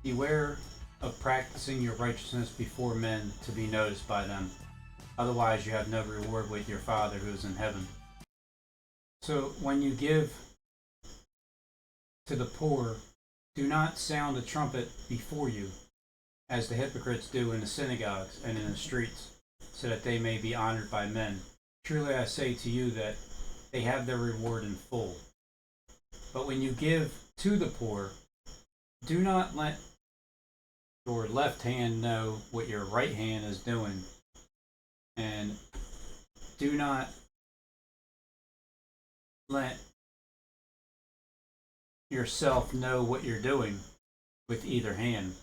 Beware of practicing your righteousness before men to be noticed by them. Otherwise, you have no reward with your Father who is in heaven. So, when you give to the poor, do not sound a trumpet before you, as the hypocrites do in the synagogues and in the streets, so that they may be honored by men. Truly I say to you that they have their reward in full. But when you give to the poor, do not let your left hand know what your right hand is doing, and do not let yourself know what you're doing with either hand,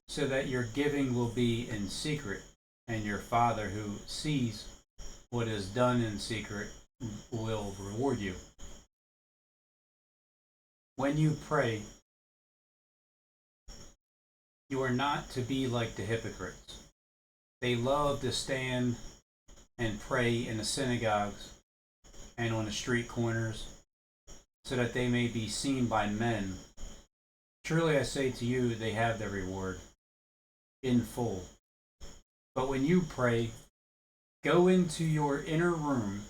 so that your giving will be in secret, and your Father who sees what is done in secret will reward you. When you pray, you are not to be like the hypocrites. They love to stand and pray in the synagogues and on the street corners, so that they may be seen by men. Truly I say to you, they have their reward in full. But when you pray, go into your inner room,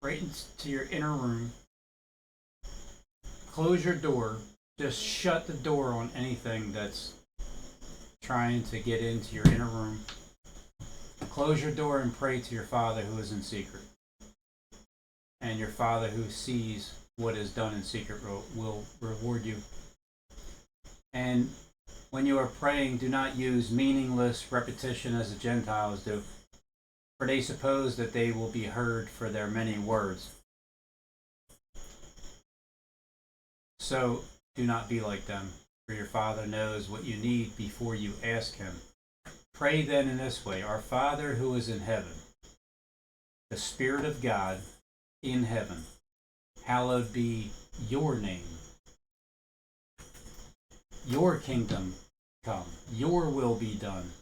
right into your inner room, close your door, just shut the door on anything that's trying to get into your inner room. Close your door and pray to your Father who is in secret. And your Father who sees what is done in secret will reward you. And when you are praying, do not use meaningless repetition as the Gentiles do, for they suppose that they will be heard for their many words. So do not be like them, for your Father knows what you need before you ask Him. Pray then in this way: Our Father who is in heaven, the Spirit of God in heaven, hallowed be your name. Your kingdom come, your will be done,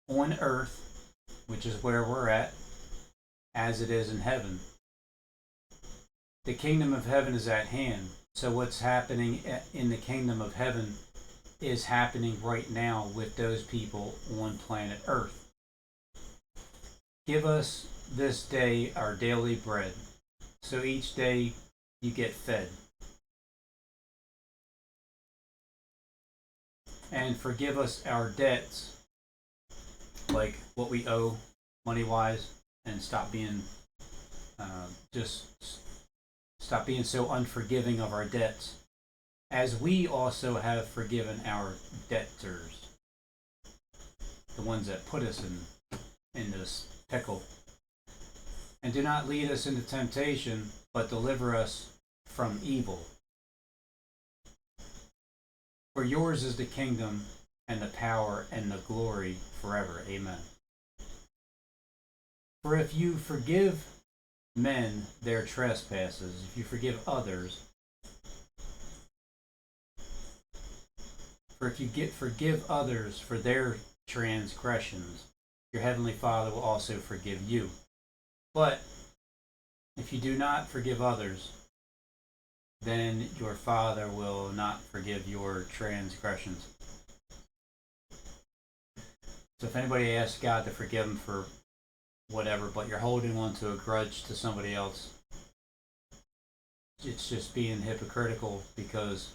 on earth, which is where we're at, as it is in heaven. The kingdom of heaven is at hand. So what's happening in the kingdom of heaven is happening right now with those people on planet Earth. Give us this day our daily bread. So each day you get fed. And forgive us our debts, like what we owe money-wise, and stop being stop being so unforgiving of our debts, as we also have forgiven our debtors, the ones that put us in this pickle. And do not lead us into temptation, but deliver us from evil. For yours is the kingdom, and the power, and the glory forever. Amen. For if you forgive men their trespasses, if you forgive others, for if you forgive others for their transgressions, your heavenly Father will also forgive you. But if you do not forgive others, then your Father will not forgive your transgressions. So if anybody asks God to forgive them for whatever, but you're holding on to a grudge to somebody else, it's just being hypocritical, because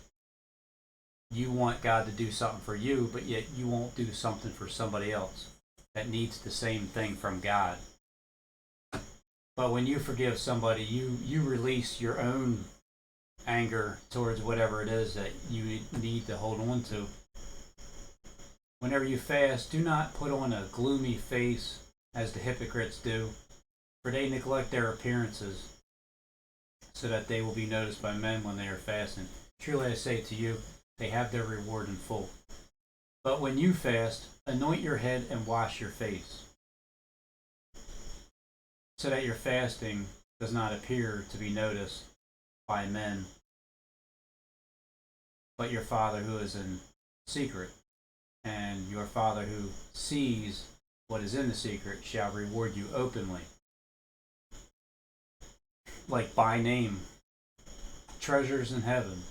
you want God to do something for you, but yet you won't do something for somebody else that needs the same thing from God. But when you forgive somebody, you release your own anger towards whatever it is that you need to hold on to. Whenever you fast, do not put on a gloomy face as the hypocrites do, for they neglect their appearances, so that they will be noticed by men when they are fasting. Truly I say to you, they have their reward in full. But when you fast, anoint your head and wash your face, so that your fasting does not appear to be noticed by men, but your Father who is in secret. And your Father who sees what is in the secret shall reward you openly. like by name, treasures in heaven.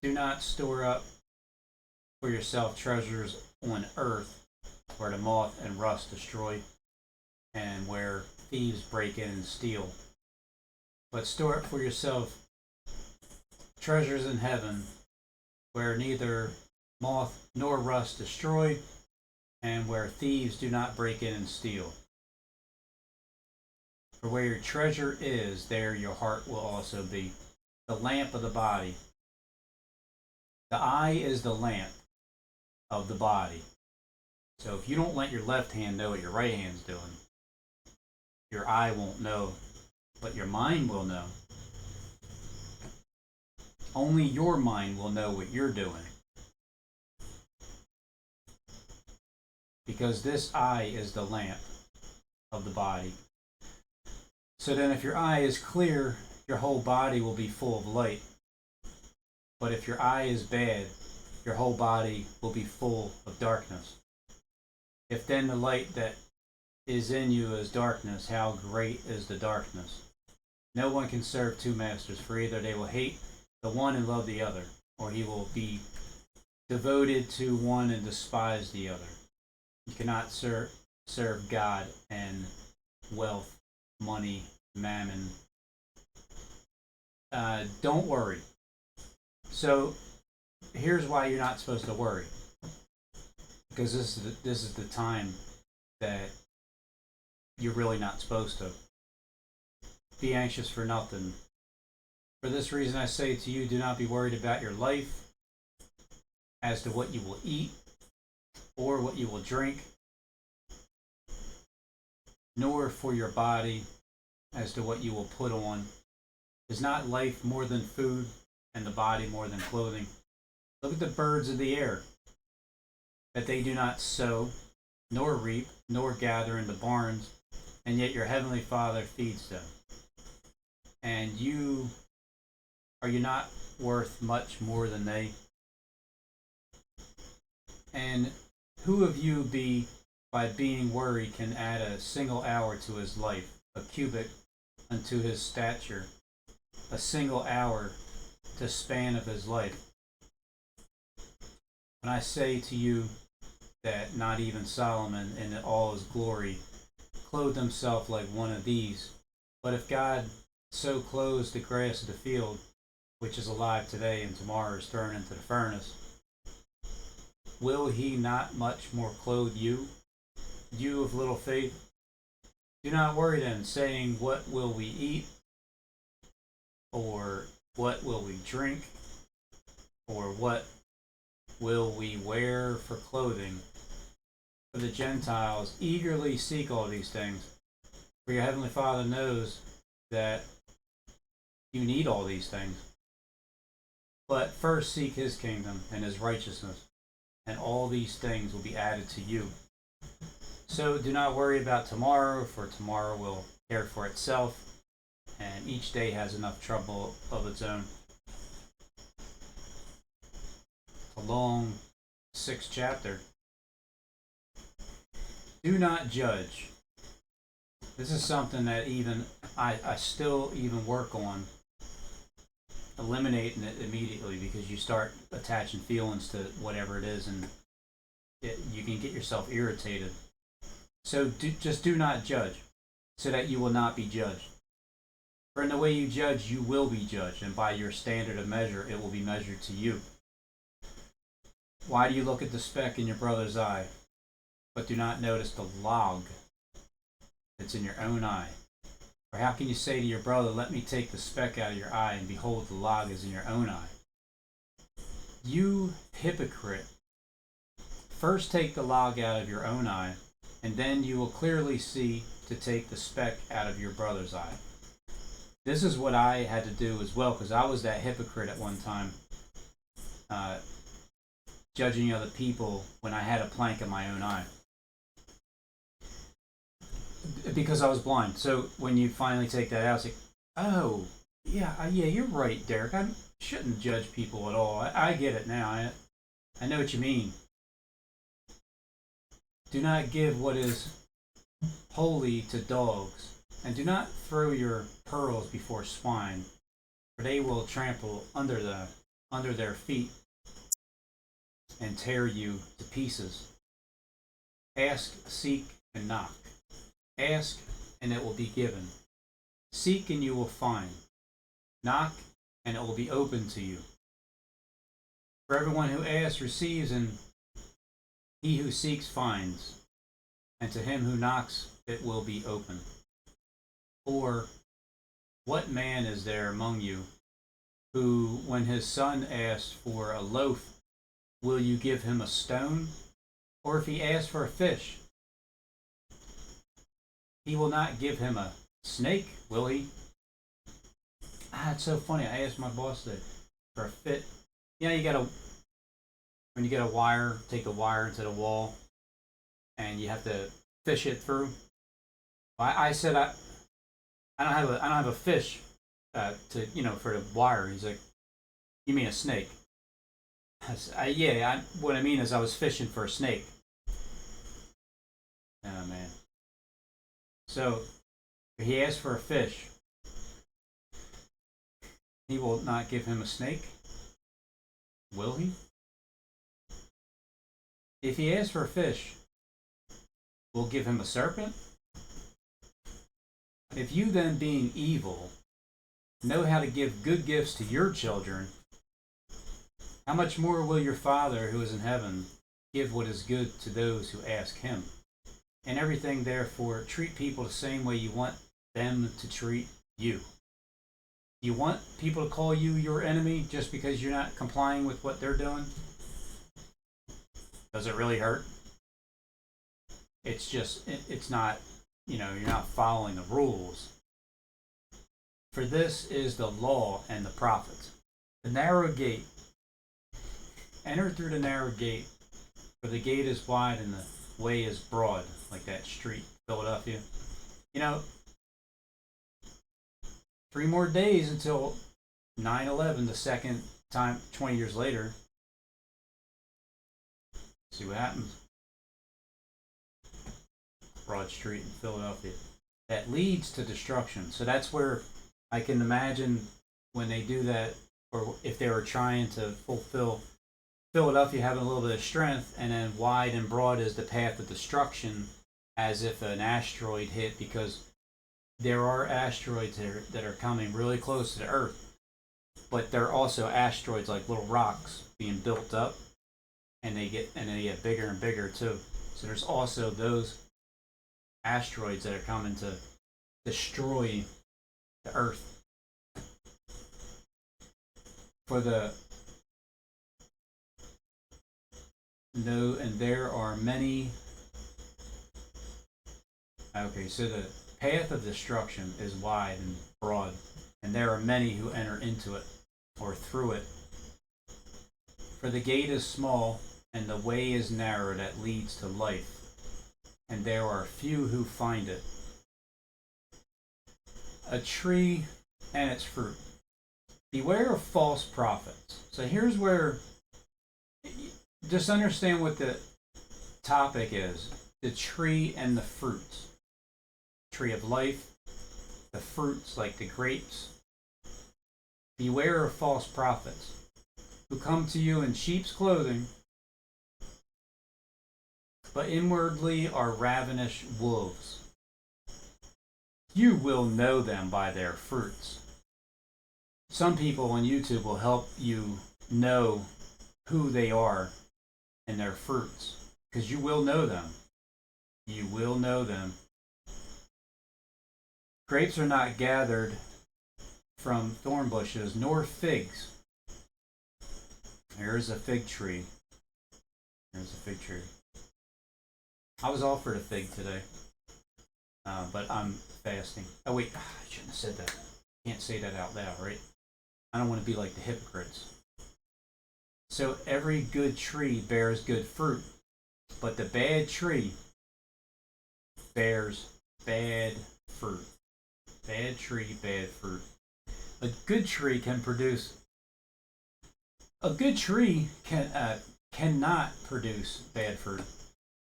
Do not store up for yourself treasures on earth, where the moth and rust destroy, and where thieves break in and steal. But store up for yourself treasures in heaven, where neither moth nor rust destroy, and where thieves do not break in and steal. For where your treasure is, there your heart will also be. The lamp of the body. The eye is the lamp of the body. So if you don't let your left hand know what your right hand's doing, your eye won't know, but your mind will know. Only your mind will know what you're doing. Because this eye is the lamp of the body. So then if your eye is clear, your whole body will be full of light. But if your eye is bad, your whole body will be full of darkness. If then the light that is in you is darkness, how great is the darkness? No one can serve two masters, for either they will hate the one and love the other, or he will be devoted to one and despise the other. You cannot serve God and wealth, money, mammon. Don't worry. So here's why you're not supposed to worry. Because this is the time that you're really not supposed to. Be anxious for nothing. For this reason I say to you, do not be worried about your life, as to what you will eat, or what you will drink, nor for your body, as to what you will put on. Is not life more than food, and the body more than clothing? Look at the birds of the air, that they do not sow, nor reap, nor gather into barns, and yet your heavenly Father feeds them. And are you not worth much more than they? And who of you by being worried can add a single hour to his life, a cubit unto his stature, a single hour to span of his life? When I say to you that not even Solomon in all his glory clothed himself like one of these, but if God so clothes the grass of the field, which is alive today and tomorrow is thrown into the furnace, will he not much more clothe you, you of little faith? Do not worry then, saying, what will we eat? Or what will we drink? Or what will we wear for clothing? For the Gentiles eagerly seek all these things. For your heavenly Father knows that you need all these things. But first seek his kingdom and his righteousness, and all these things will be added to you. So do not worry about tomorrow, for tomorrow will care for itself, and each day has enough trouble of its own. A long 6th chapter. Do not judge. This is something that even I still even work on eliminating it immediately, because you start attaching feelings to whatever it is, and you can get yourself irritated. So just do not judge, so that you will not be judged. For in the way you judge, you will be judged, and by your standard of measure, it will be measured to you. Why do you look at the speck in your brother's eye, but do not notice the log that's in your own eye? Or how can you say to your brother, let me take the speck out of your eye, and behold, the log is in your own eye? You hypocrite! First take the log out of your own eye, and then you will clearly see to take the speck out of your brother's eye. This is what I had to do as well, because I was that hypocrite at one time, judging other people when I had a plank in my own eye, because I was blind. So when you finally take that out, it's like, oh, yeah, you're right, Derek. I shouldn't judge people at all. I get it now. I know what you mean. Do not give what is holy to dogs, And do not throw your pearls before swine, for they will trample under their feet and tear you to pieces. Ask, seek, and knock. Ask, and it will be given. Seek, and you will find. Knock, and it will be open to you. For everyone who asks receives, and he who seeks finds, and to him who knocks it will be open. Or what man is there among you who, when his son asks for a loaf, will you give him a stone? Or if he asks for a fish, he will not give him a snake, will he? It's so funny. I asked my boss today for a fit. You know, when you get a wire, take the wire into the wall, and you have to fish it through. I said I don't have a fish for the wire. He's like, you mean a snake? What I mean is I was fishing for a snake. Oh man. So he asked for a fish. He will not give him a snake, will he? If he asks for a fish, we'll give him a serpent? If you then, being evil, know how to give good gifts to your children, how much more will your Father who is in heaven give what is good to those who ask him? In everything, therefore, treat people the same way you want them to treat you. You want people to call you your enemy just because you're not complying with what they're doing? Does it really hurt? It's not, you're not following the rules. For this is the law and the prophets. The narrow gate. Enter through the narrow gate, for the gate is wide and the way is broad, like that street, Philadelphia. 3 more days until 9/11, the second time, 20 years later. See what happens. Broad Street in Philadelphia. That leads to destruction. So that's where I can imagine when they do that, or if they were trying to fulfill Philadelphia having a little bit of strength, and then wide and broad is the path of destruction, as if an asteroid hit, because there are asteroids that are coming really close to the Earth, but they're also asteroids like little rocks being built up, and they get bigger and bigger too. So there's also those asteroids that are coming to destroy the Earth. And there are many. Okay, so the path of destruction is wide and broad, and there are many who enter into it or through it. For the gate is small and the way is narrow that leads to life, and there are few who find it. A tree and its fruit. Beware of false prophets. So here's where, just understand what the topic is. The tree and the fruits. Tree of life, the fruits like the grapes. Beware of false prophets who come to you in sheep's clothing, but inwardly are ravenous wolves. You will know them by their fruits. Some people on YouTube will help you know who they are and their fruits, because you will know them. You will know them. Grapes are not gathered from thorn bushes, nor figs. Here's a fig tree. Here's a fig tree. I was offered a fig today, but I'm fasting. Oh wait, I shouldn't have said that. Can't say that out loud, right? I don't want to be like the hypocrites. So every good tree bears good fruit, but the bad tree bears bad fruit. Bad tree, bad fruit. A good tree can produce. A good tree cannot produce bad fruit,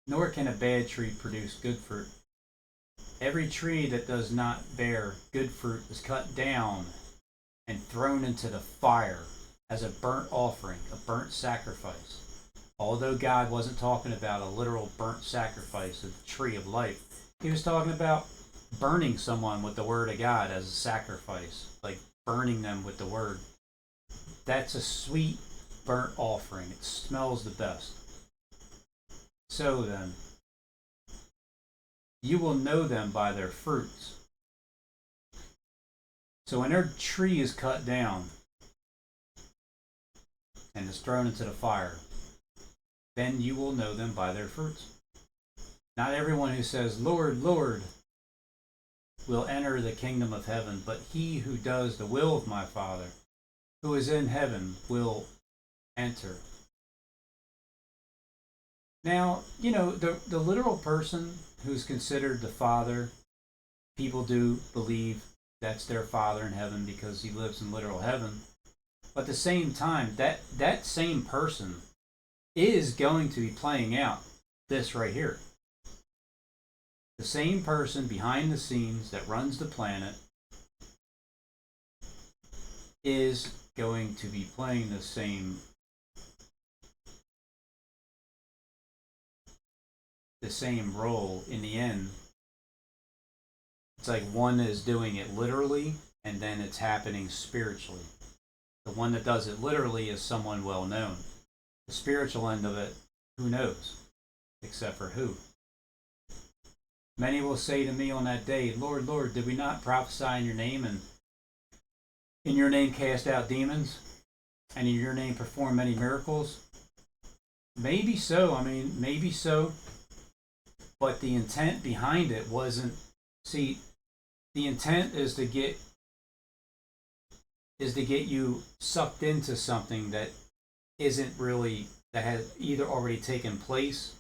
nor can a bad tree produce good fruit. Every tree that does not bear good fruit is cut down and thrown into the fire as a burnt offering, a burnt sacrifice. Although God wasn't talking about a literal burnt sacrifice of the tree of life, he was talking about burning someone with the word of God as a sacrifice, like burning them with the word. That's a sweet burnt offering. It smells the best. So then, you will know them by their fruits. So when their tree is cut down and is thrown into the fire, then you will know them by their fruits. Not everyone who says, Lord, Lord, will enter the kingdom of heaven, but he who does the will of my Father, who is in heaven, will enter. Now, the literal person who's considered the Father, people do believe that's their Father in heaven because he lives in literal heaven. But at the same time, that same person is going to be playing out this right here. The same person behind the scenes that runs the planet is going to be playing the same role in the end. It's like one is doing it literally and then it's happening spiritually. The one that does it literally is someone well known. The spiritual end of it, who knows? Except for who? Many will say to me on that day, Lord, Lord, did we not prophesy in your name, and in your name cast out demons, and in your name perform many miracles? Maybe so. Maybe so. But the intent behind it wasn't. See, the intent is to get you sucked into something that isn't really, that has either already taken place.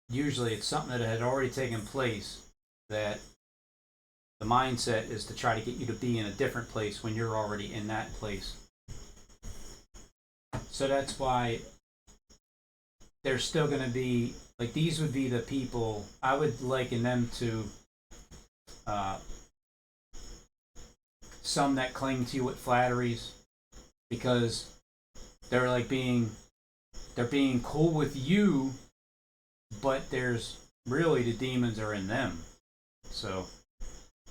Usually it's something that had already taken place, that the mindset is to try to get you to be in a different place when you're already in that place. So that's why there's still going to be, like, these would be the people, I would liken them to some that cling to you with flatteries, because they're like they're being cool with you, but there's really, the demons are in them. So,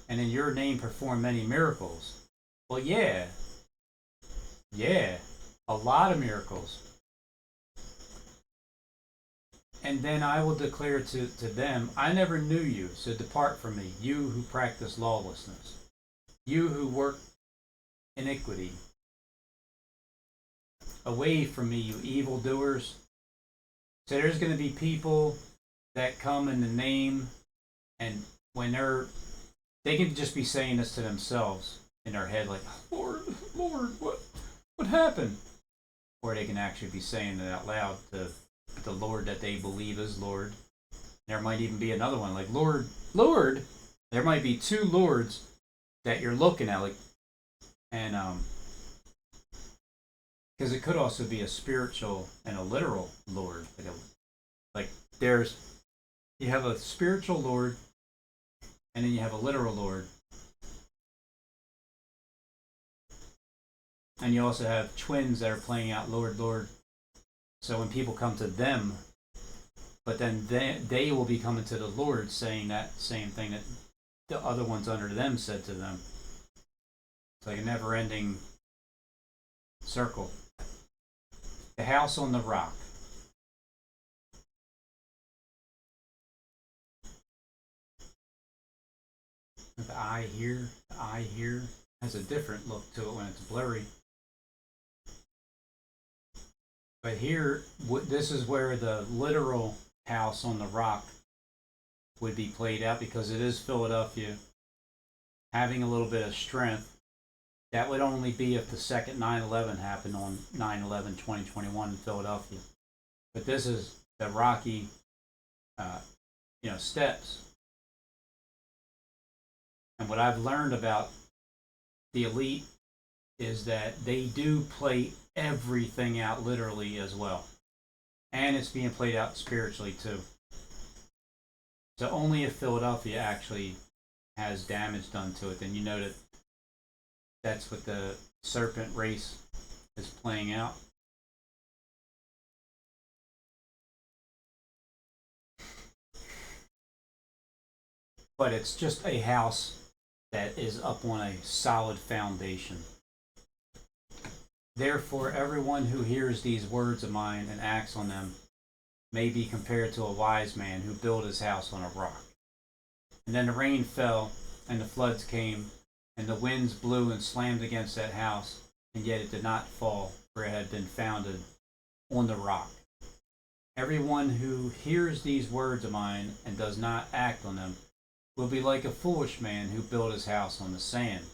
and in your name perform many miracles. Well, yeah, a lot of miracles. And then I will declare to them, I never knew you, so depart from me, you who practice lawlessness, you who work iniquity. Away from me, you evildoers. So there's going to be people that come in the name, and when they can just be saying this to themselves in their head, like, Lord, Lord, what happened? Or they can actually be saying it out loud to the Lord that they believe is Lord. There might even be another one, like, Lord, Lord. There might be two Lords that you're looking at, like, and because it could also be a spiritual and a literal Lord. Like you have a spiritual Lord, and then you have a literal Lord. And you also have twins that are playing out Lord, Lord. So when people come to them, but then they will be coming to the Lord saying that same thing that the other ones under them said to them. It's like a never-ending circle. The house on the rock. The eye here has a different look to it when it's blurry. But here, this is where the literal house on the rock would be played out, because it is Philadelphia having a little bit of strength. That would only be if the second 9/11 happened on 9/11/2021 in Philadelphia. But this is the rocky, steps. And what I've learned about the elite is that they do play everything out literally as well. And it's being played out spiritually too. So only if Philadelphia actually has damage done to it, then you know that that's what the serpent race is playing out. But it's just a house that is up on a solid foundation. Therefore, everyone who hears these words of mine and acts on them may be compared to a wise man who built his house on a rock. And then the rain fell, and the floods came, and the winds blew and slammed against that house, and yet it did not fall, for it had been founded on the rock. Everyone who hears these words of mine and does not act on them will be like a foolish man who built his house on the sand.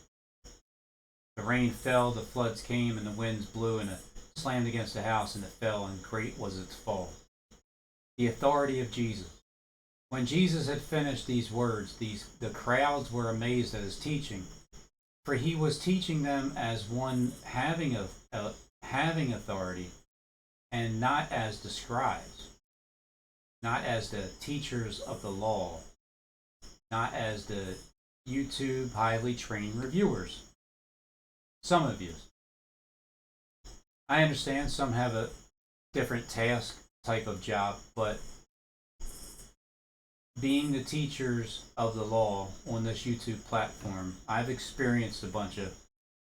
The rain fell, the floods came, and the winds blew and it slammed against the house, and it fell, and great was its fall. The authority of Jesus. When Jesus had finished these words, the crowds were amazed at his teaching, for he was teaching them as one having authority, and not as the scribes, not as the teachers of the law, not as the YouTube highly trained reviewers. Some of you. I understand some have a different task type of job, but being the teachers of the law on this YouTube platform, I've experienced a bunch of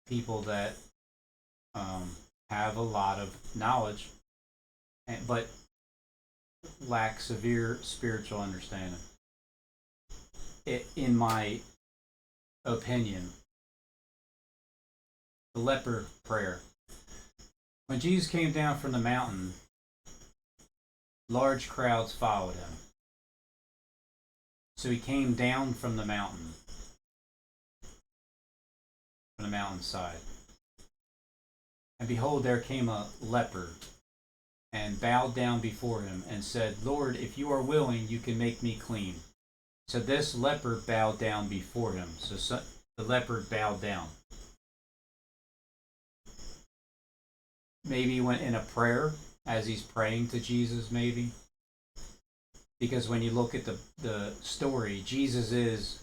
people that have a lot of knowledge, but lack severe spiritual understanding. In my opinion, the leper prayer. When Jesus came down from the mountain, large crowds followed him. So he came down from the mountain, from the mountainside. And behold, there came a leper and bowed down before him and said, Lord, if you are willing, you can make me clean. So this leper bowed down before him. So the leper bowed down. Maybe he went in a prayer as he's praying to Jesus, maybe. Because when you look at the story, Jesus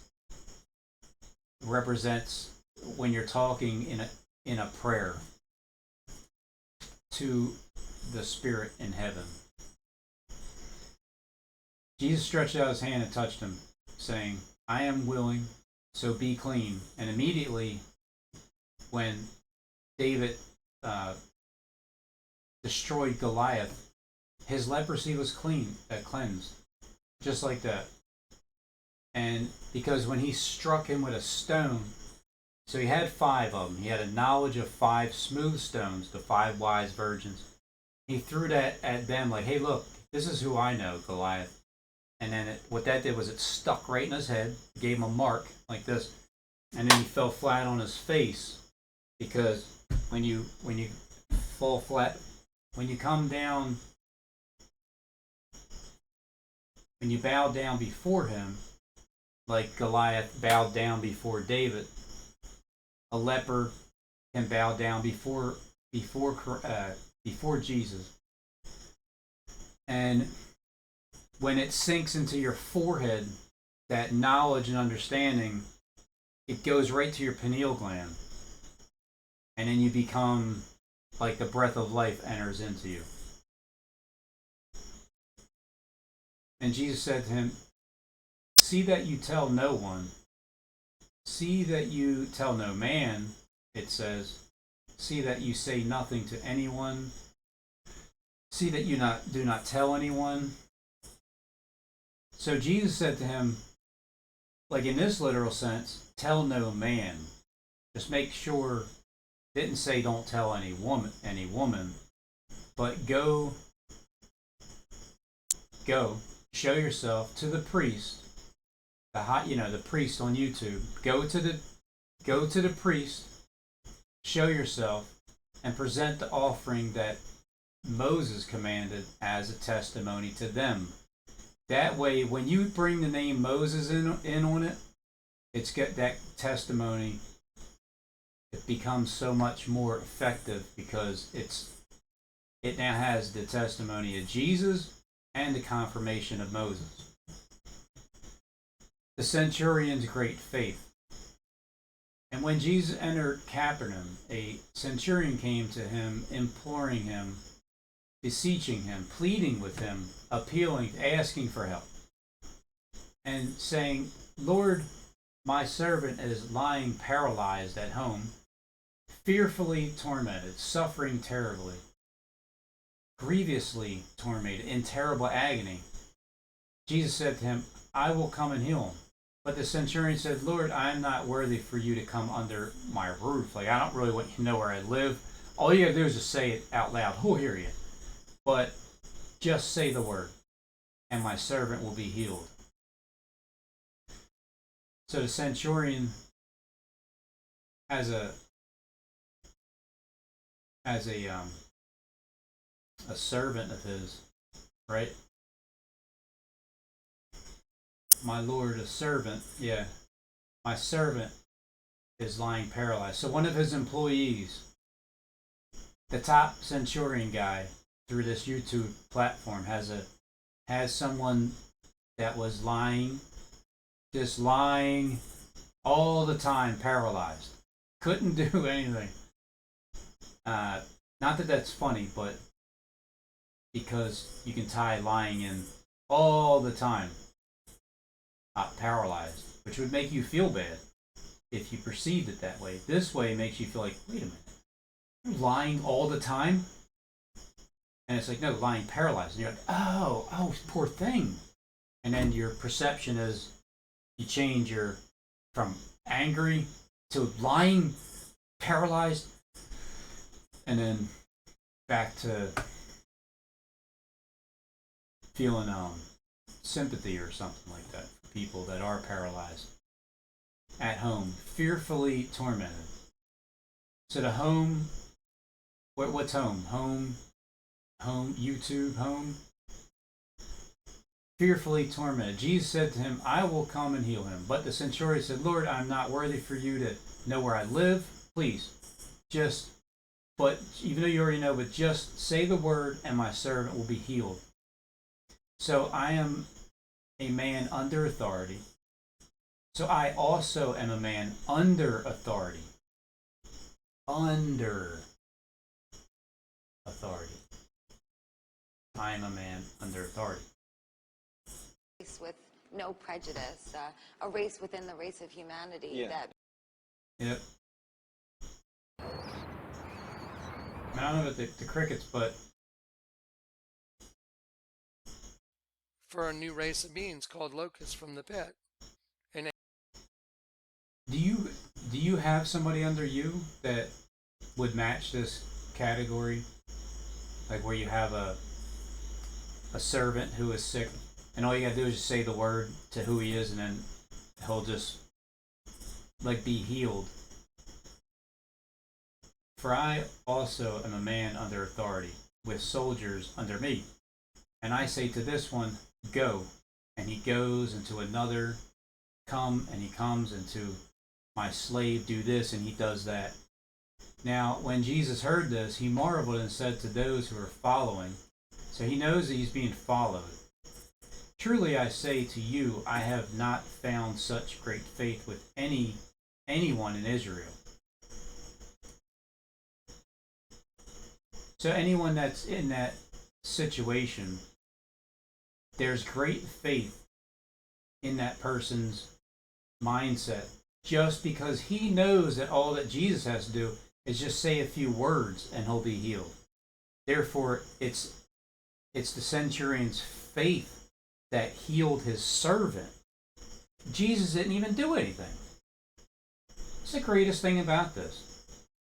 represents when you're talking in a prayer to the Spirit in heaven. Jesus stretched out his hand and touched him, saying, I am willing, so be clean. And immediately, when David destroyed Goliath, his leprosy was cleansed, just like that. And because when he struck him with a stone, so he had 5 of them. He had a knowledge of 5 smooth stones, the 5 wise virgins. He threw that at them like, hey, look, this is who I know, Goliath. And then what that did was it stuck right in his head, gave him a mark like this, and then he fell flat on his face. Because when you fall flat, when you come down, when you bow down before him, like Goliath bowed down before David, a leper can bow down before Jesus. And when it sinks into your forehead, that knowledge and understanding, it goes right to your pineal gland. And then you become like the breath of life enters into you. And Jesus said to him, see that you tell no one. See that you tell no man, it says. See that you say nothing to anyone. See that you do not tell anyone. So Jesus said to him, like in this literal sense, tell no man. Just make sure, didn't say don't tell any woman, but go, show yourself to the priest, the priest on YouTube. Go to the priest, show yourself, and present the offering that Moses commanded as a testimony to them. That way, when you bring the name Moses in on it, it's got that testimony. It becomes so much more effective because it now has the testimony of Jesus and the confirmation of Moses. the centurion's great faith. And when Jesus entered Capernaum, a centurion came to him, imploring him, beseeching him, pleading with him, appealing, asking for help, and saying, Lord, my servant is lying paralyzed at home, fearfully tormented, suffering terribly, grievously tormented, in terrible agony. Jesus said to him, I will come and heal him. But the centurion said, Lord, I am not worthy for you to come under my roof. Like, I don't really want you to know where I live. All you gotta do is just say it out loud. Who'll hear you? But just say the word, and my servant will be healed. So the centurion has a servant of his, right? My Lord, a servant, yeah. My servant is lying paralyzed. So one of his employees, the top centurion guy, through this YouTube platform, has someone that was just lying all the time, paralyzed, couldn't do anything. Not that that's funny, but because you can tie lying in all the time, paralyzed, which would make you feel bad if you perceived it that way. This way makes you feel like, wait a minute, you're lying all the time? And it's like, no, lying paralyzed. And you're like, oh, poor thing. And then your perception is, you change from angry to lying paralyzed, and then back to feeling sympathy or something like that for people that are paralyzed at home, fearfully tormented. So the home, what's home? Home, YouTube, home. Fearfully tormented. Jesus said to him, I will come and heal him. But the centurion said, Lord, I'm not worthy for you to know where I live. Please, but even though you already know, but just say the word and my servant will be healed. So I am a man under authority. So I also am a man under authority. Under authority. I am a man under authority. With no prejudice, a race within the race of humanity. Yeah. Yep. I don't know about the crickets, but for a new race of beings called locusts from the pit. And do you have somebody under you that would match this category? Like where you have a servant who is sick, and all you gotta do is just say the word to who he is, and then he'll just like be healed. For I also am a man under authority, with soldiers under me. And I say to this one, go, and he goes, and to another, come, and he comes, and to my slave, do this, and he does that. Now, when Jesus heard this, he marveled and said to those who were following, so he knows that he's being followed, truly I say to you, I have not found such great faith with anyone in Israel. So anyone that's in that situation, there's great faith in that person's mindset, just because he knows that all that Jesus has to do is just say a few words and he'll be healed. Therefore, it's the centurion's faith that healed his servant. Jesus didn't even do anything. It's the greatest thing about this.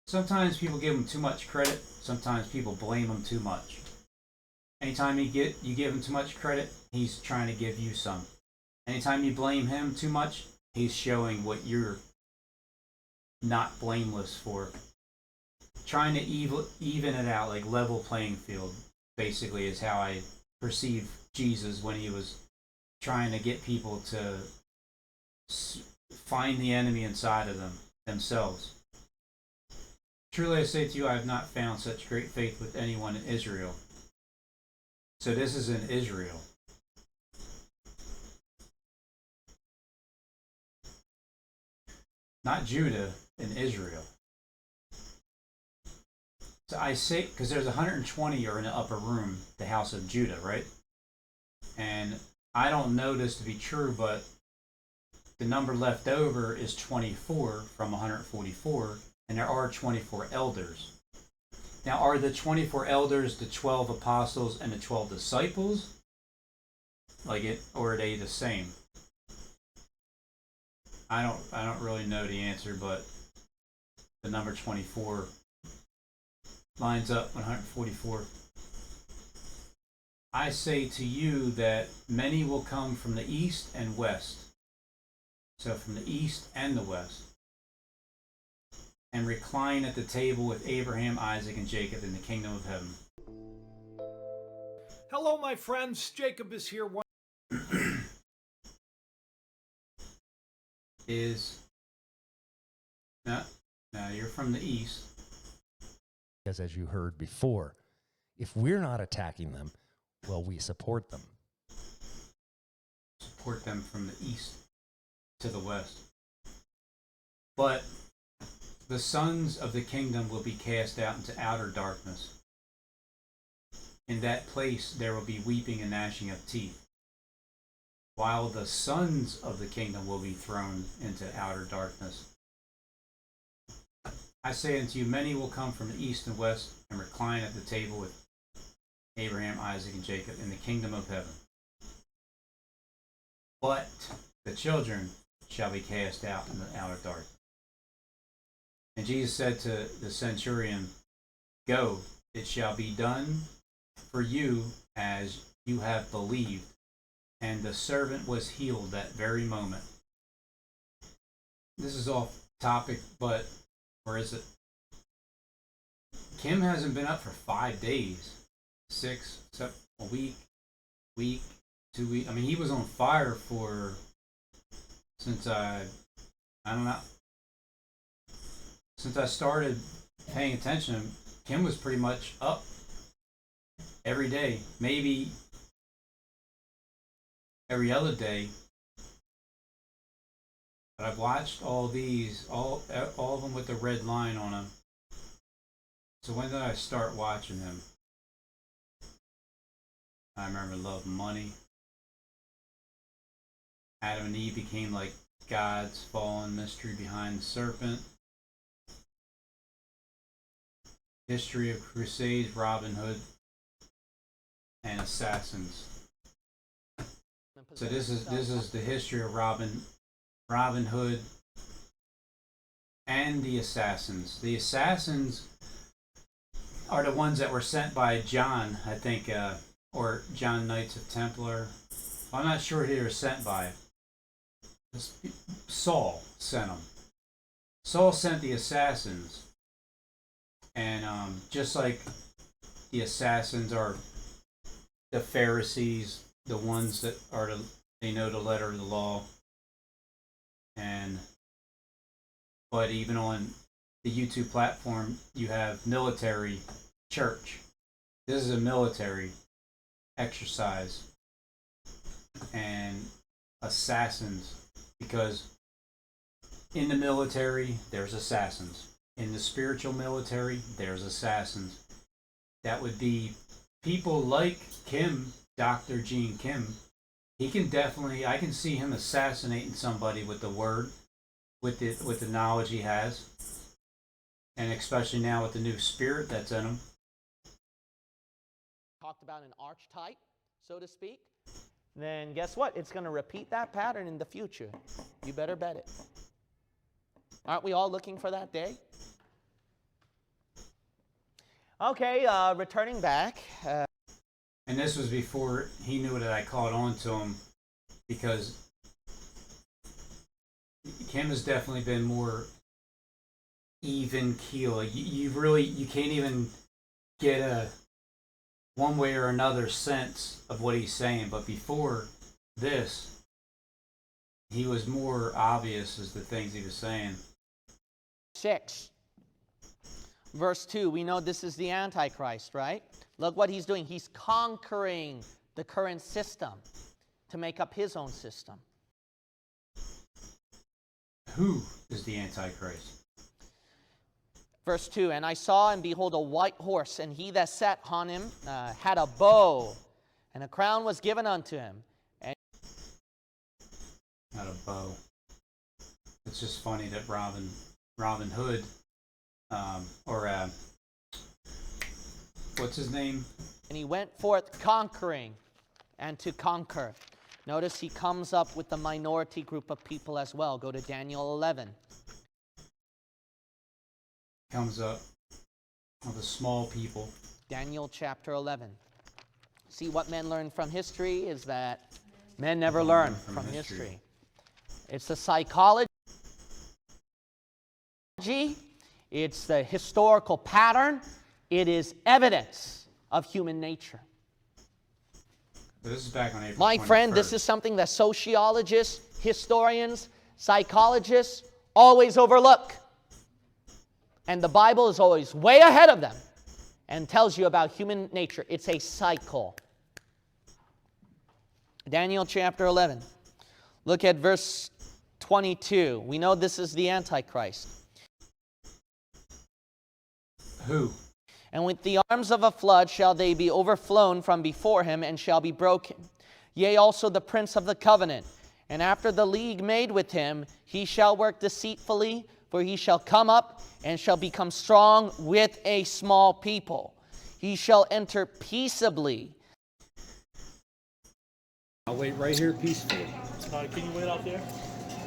Sometimes people give him too much credit. Sometimes people blame him too much. Anytime you give him too much credit, he's trying to give you some. Anytime you blame him too much, he's showing what you're not blameless for. Trying to even it out, like level playing field, basically is how I perceive Jesus when he was trying to get people to find the enemy inside of themselves. Truly I say to you, I have not found such great faith with anyone in Israel. So this is in Israel. not Judah, and Israel. So I say, because there's 120 are in the upper room, the house of Judah, right? And I don't know this to be true, but the number left over is 24 from 144, and there are 24 elders. Now, are the 24 elders the 12 apostles and the 12 disciples? Or are they the same? I don't really know the answer, but the number 24 lines up 144. I say to you that many will come from the east and west. So from the east and the west. And recline at the table with Abraham, Isaac, and Jacob in the kingdom of heaven. Hello, my friends. Jacob is here. Now you're from the east. Because as you heard before, if we're not attacking them, well, we support them. Support them from the east to the west. But the sons of the kingdom will be cast out into outer darkness. In that place there will be weeping and gnashing of teeth, while the sons of the kingdom will be thrown into outer darkness. I say unto you, many will come from the east and west and recline at the table with Abraham, Isaac, and Jacob in the kingdom of heaven. But the children shall be cast out in the outer darkness. And Jesus said to the centurion, Go, it shall be done for you as you have believed. And the servant was healed that very moment. This is off topic, but where is it? Kim hasn't been up for 5 days. 6, 7, a week, 2 weeks. I mean, he was on fire since I don't know. Since I started paying attention, Kim was pretty much up every day, maybe every other day. But I've watched all these, all of them with the red line on them. So when did I start watching them? I remember Love Money. Adam and Eve became like God's fallen mystery behind the serpent. History of Crusades, Robin Hood, and Assassins. So this is the history of Robin Hood and the Assassins. The Assassins are the ones that were sent by John, I think, or John Knights of Templar. I'm not sure who they were sent by. Saul sent them. Saul sent the Assassins. And just like the Assassins are the Pharisees, the ones that they know the letter of the law. But even on the YouTube platform, you have military church. This is a military exercise. And assassins, because in the military, there's assassins. In the spiritual military, there's assassins. That would be people like Kim, Dr. Gene Kim. I can see him assassinating somebody with the word, with the knowledge he has. And especially now with the new spirit that's in him. Talked about an archetype, so to speak. Then guess what? It's going to repeat that pattern in the future. You better bet it. Aren't we all looking for that day? Okay, returning back. And this was before he knew that I caught on to him, because Kim has definitely been more even keel. You can't even get a one way or another sense of what he's saying. But before this, he was more obvious as the things he was saying. 6. Verse 2, we know this is the Antichrist, right? Look what he's doing. He's conquering the current system to make up his own system. Who is the Antichrist? Verse 2, and I saw and behold a white horse, and he that sat on him had a bow, and a crown was given unto him. And Not a bow. It's just funny that Robin Hood, what's his name? he went forth conquering and to conquer. Notice he comes up with the minority group of people as well. Go to Daniel 11. Comes up with the small people. Daniel chapter 11. See, what men learn from history is that men never learn from history. It's the psychology, it's the historical pattern, it is evidence of human nature. This is back on April My 21st. friend, this is something that sociologists, historians, psychologists always overlook. And the Bible is always way ahead of them and tells you about human nature. It's a cycle. Daniel chapter 11. Look at verse 22. We know this is the Antichrist. Who? And with the arms of a flood shall they be overflown from before him, and shall be broken. Yea, also the prince of the covenant. And after the league made with him, he shall work deceitfully, for he shall come up and shall become strong with a small people. He shall enter peaceably. I'll wait right here peacefully. Can you wait out there?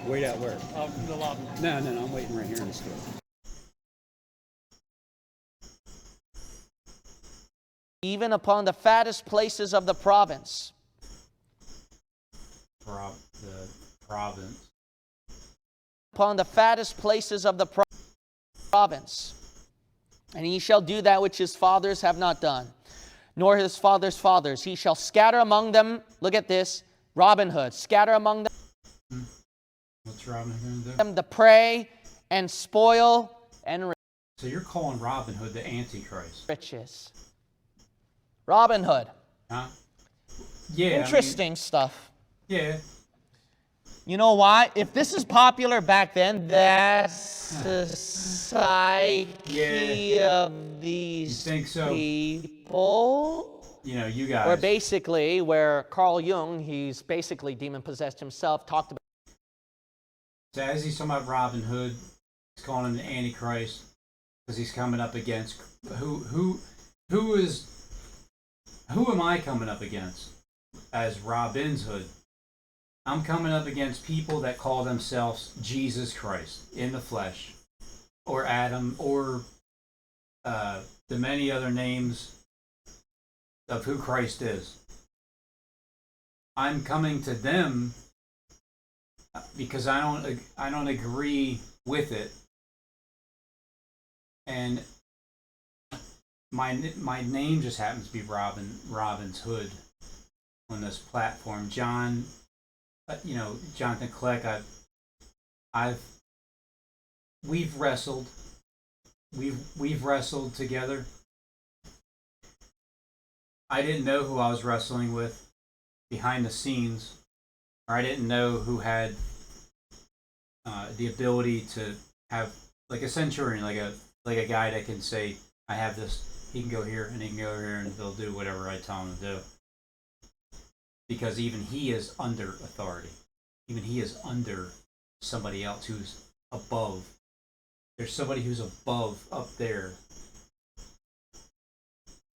Wait out where? In the lobby. No, I'm waiting right here in the store. Even upon the fattest places of the province. The province. Upon the fattest places of the province. And he shall do that which his fathers have not done, nor his fathers' fathers. He shall scatter among them, look at this, Robin Hood, scatter among What's Robin Hood do? them the prey and spoil and So you're calling Robin Hood the Antichrist? riches. Robin Hood. Huh? Yeah. Interesting stuff. Yeah. You know why? If this is popular back then, that's the psyche of these You think so? people. You know, you guys. Where basically, where Carl Jung, he's basically demon-possessed himself, talked about. So as he's talking about Robin Hood, he's calling him the Antichrist because he's coming up against who am I coming up against as Robin's Hood? I'm coming up against people that call themselves Jesus Christ in the flesh, or Adam, or the many other names of who Christ is. I'm coming to them because I don't agree with it, and my name just happens to be Robin's Hood on this platform. Jonathan Kleck. We've wrestled together. I didn't know who I was wrestling with behind the scenes, or I didn't know who had the ability to have like a centurion, like a guy that can say, I have this, he can go here and he can go here and they'll do whatever I tell him to do. Because even he is under authority. Even he is under somebody else who's above. There's somebody who's above up there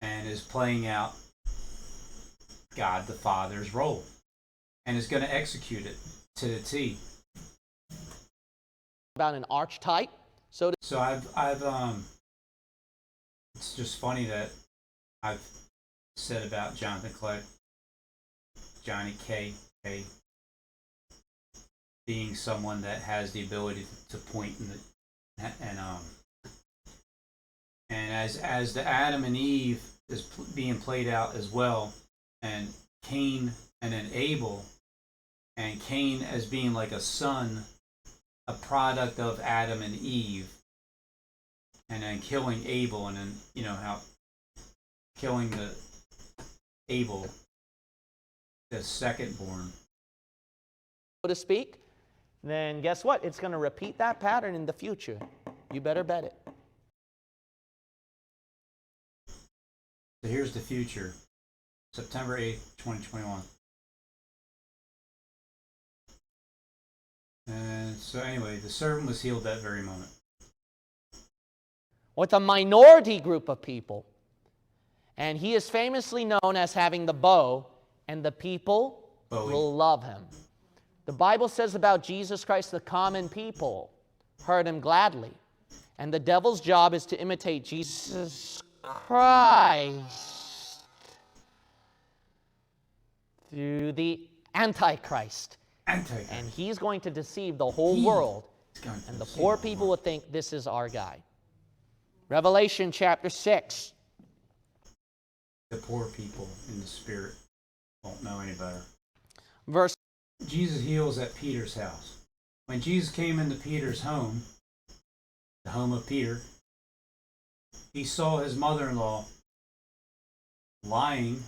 and is playing out God the Father's role and is going to execute it to the T. About an archetype. So I've it's just funny that I've said about Jonathan Kleck, Johnny K, being someone that has the ability to point and as the Adam and Eve is being played out as well, and Cain and then Abel, and Cain as being like a son, a product of Adam and Eve, and then killing Abel, and then how killing the Abel, the second born, to speak, then guess what? It's going to repeat that pattern in the future. You better bet it. So here's the future. September 8th, 2021. And so anyway, the servant was healed that very moment. With a minority group of people. And he is famously known as having the bow, and the people Bowie. will love him. The Bible says about Jesus Christ, the common people heard him gladly. And the devil's job is to imitate Jesus Christ through the Antichrist. Antichrist. And he's going to deceive the whole world. going to And the deceive poor the people world. will think this is our guy. Revelation chapter 6. The poor people in the spirit won't know any better. Verse Jesus heals at Peter's house. When Jesus came into Peter's home, the home of Peter, he saw his mother-in-law lying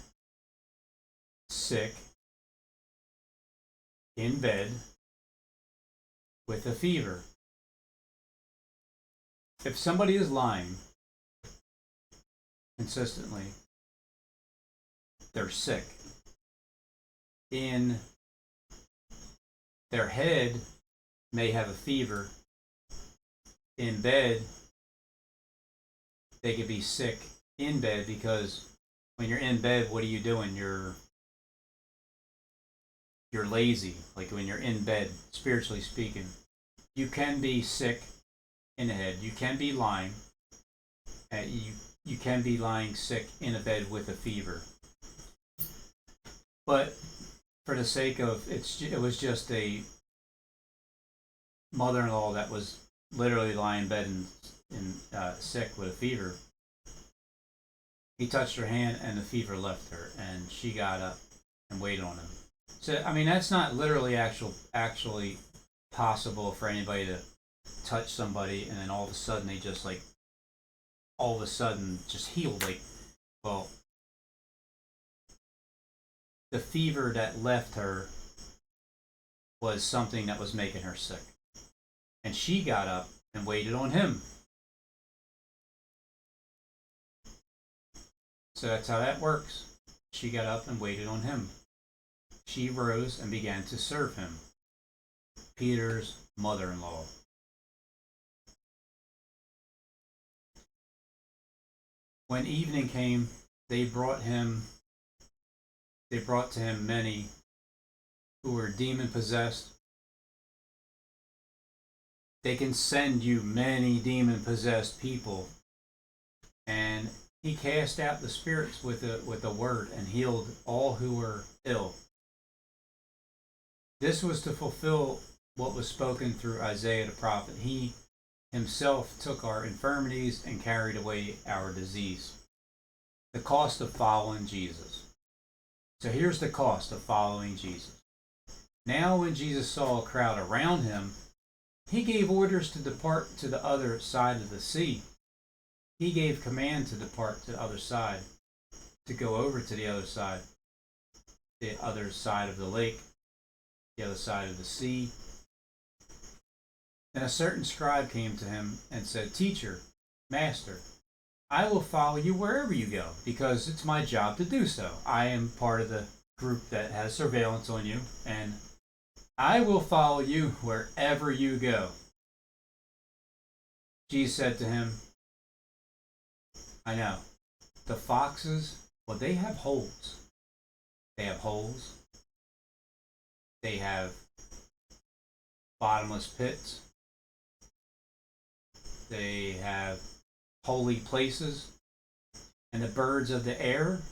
sick in bed with a fever. If somebody is lying consistently, they're sick. In their head may have a fever. In bed, they could be sick in bed, because when you're in bed, what are you doing? You're lazy. Like when you're in bed, spiritually speaking. You can be sick in the head. You can be lying. You can be lying sick in a bed with a fever. But for the sake of it was just a mother-in-law that was literally lying in bed and sick with a fever. He touched her hand and the fever left her, and she got up and waited on him. So I mean, that's not literally actually possible for anybody to touch somebody and then all of a sudden they just just healed. Like, well, the fever that left her was something that was making her sick. And she got up and waited on him. So that's how that works. She got up and waited on him. She rose and began to serve him. Peter's mother-in-law. When evening came, they brought to him many who were demon-possessed. They can send you many demon-possessed people. And he cast out the spirits with a word and healed all who were ill. This was to fulfill what was spoken through Isaiah the prophet. He himself took our infirmities and carried away our disease. The cost of following Jesus. So here's the cost of following Jesus. Now when Jesus saw a crowd around him, he gave orders to depart to the other side of the sea. He gave command to depart to the other side, to go over to the other side of the lake, the other side of the sea. Then a certain scribe came to him and said, "Teacher, Master, I will follow you wherever you go, because it's my job to do so. I am part of the group that has surveillance on you, and I will follow you wherever you go." Jesus said to him, "I know. The foxes, well, they have holes. They have holes. They have bottomless pits. They have holy places. And the birds of the air,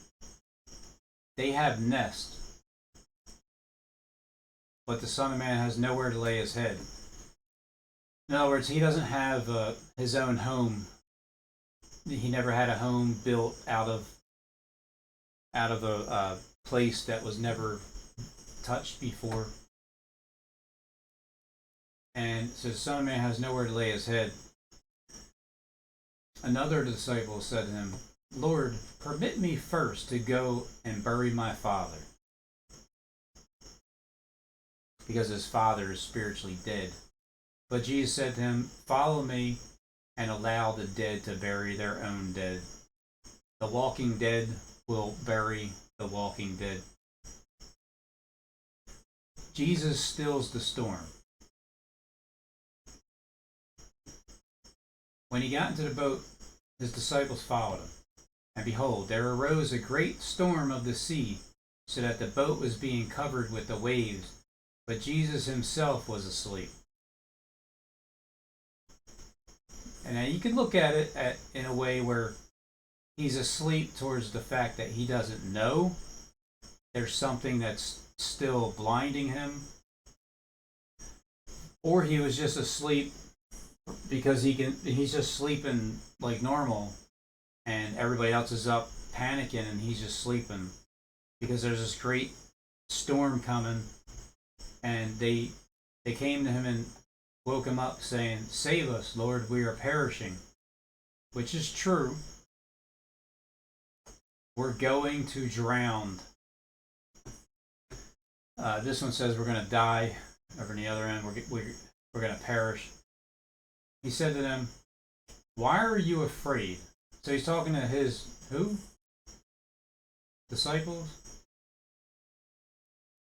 they have nests. But the Son of Man has nowhere to lay his head." In other words, he doesn't have his own home. He never had a home built out of a place that was never touched before. And so the Son of Man has nowhere to lay his head. Another disciple said to him, "Lord, permit me first to go and bury my father." because his father is spiritually dead. But Jesus said to him, "Follow me and allow the dead to bury their own dead. The walking dead will bury the walking dead." Jesus stills the storm. When he got into the boat, his disciples followed him. And behold, there arose a great storm of the sea, so that the boat was being covered with the waves, but Jesus himself was asleep. And now you can look at it in a way where he's asleep towards the fact that he doesn't know there's something that's still blinding him, or he was just asleep because he's just sleeping like normal, and everybody else is up panicking and he's just sleeping because there's this great storm coming, and they came to him and woke him up saying, "Save us, Lord, we are perishing," which is true. We're going to drown. This one says we're going to die. Over on the other end, we're going to perish. He said to them, "Why are you afraid?" So he's talking to his who? Disciples?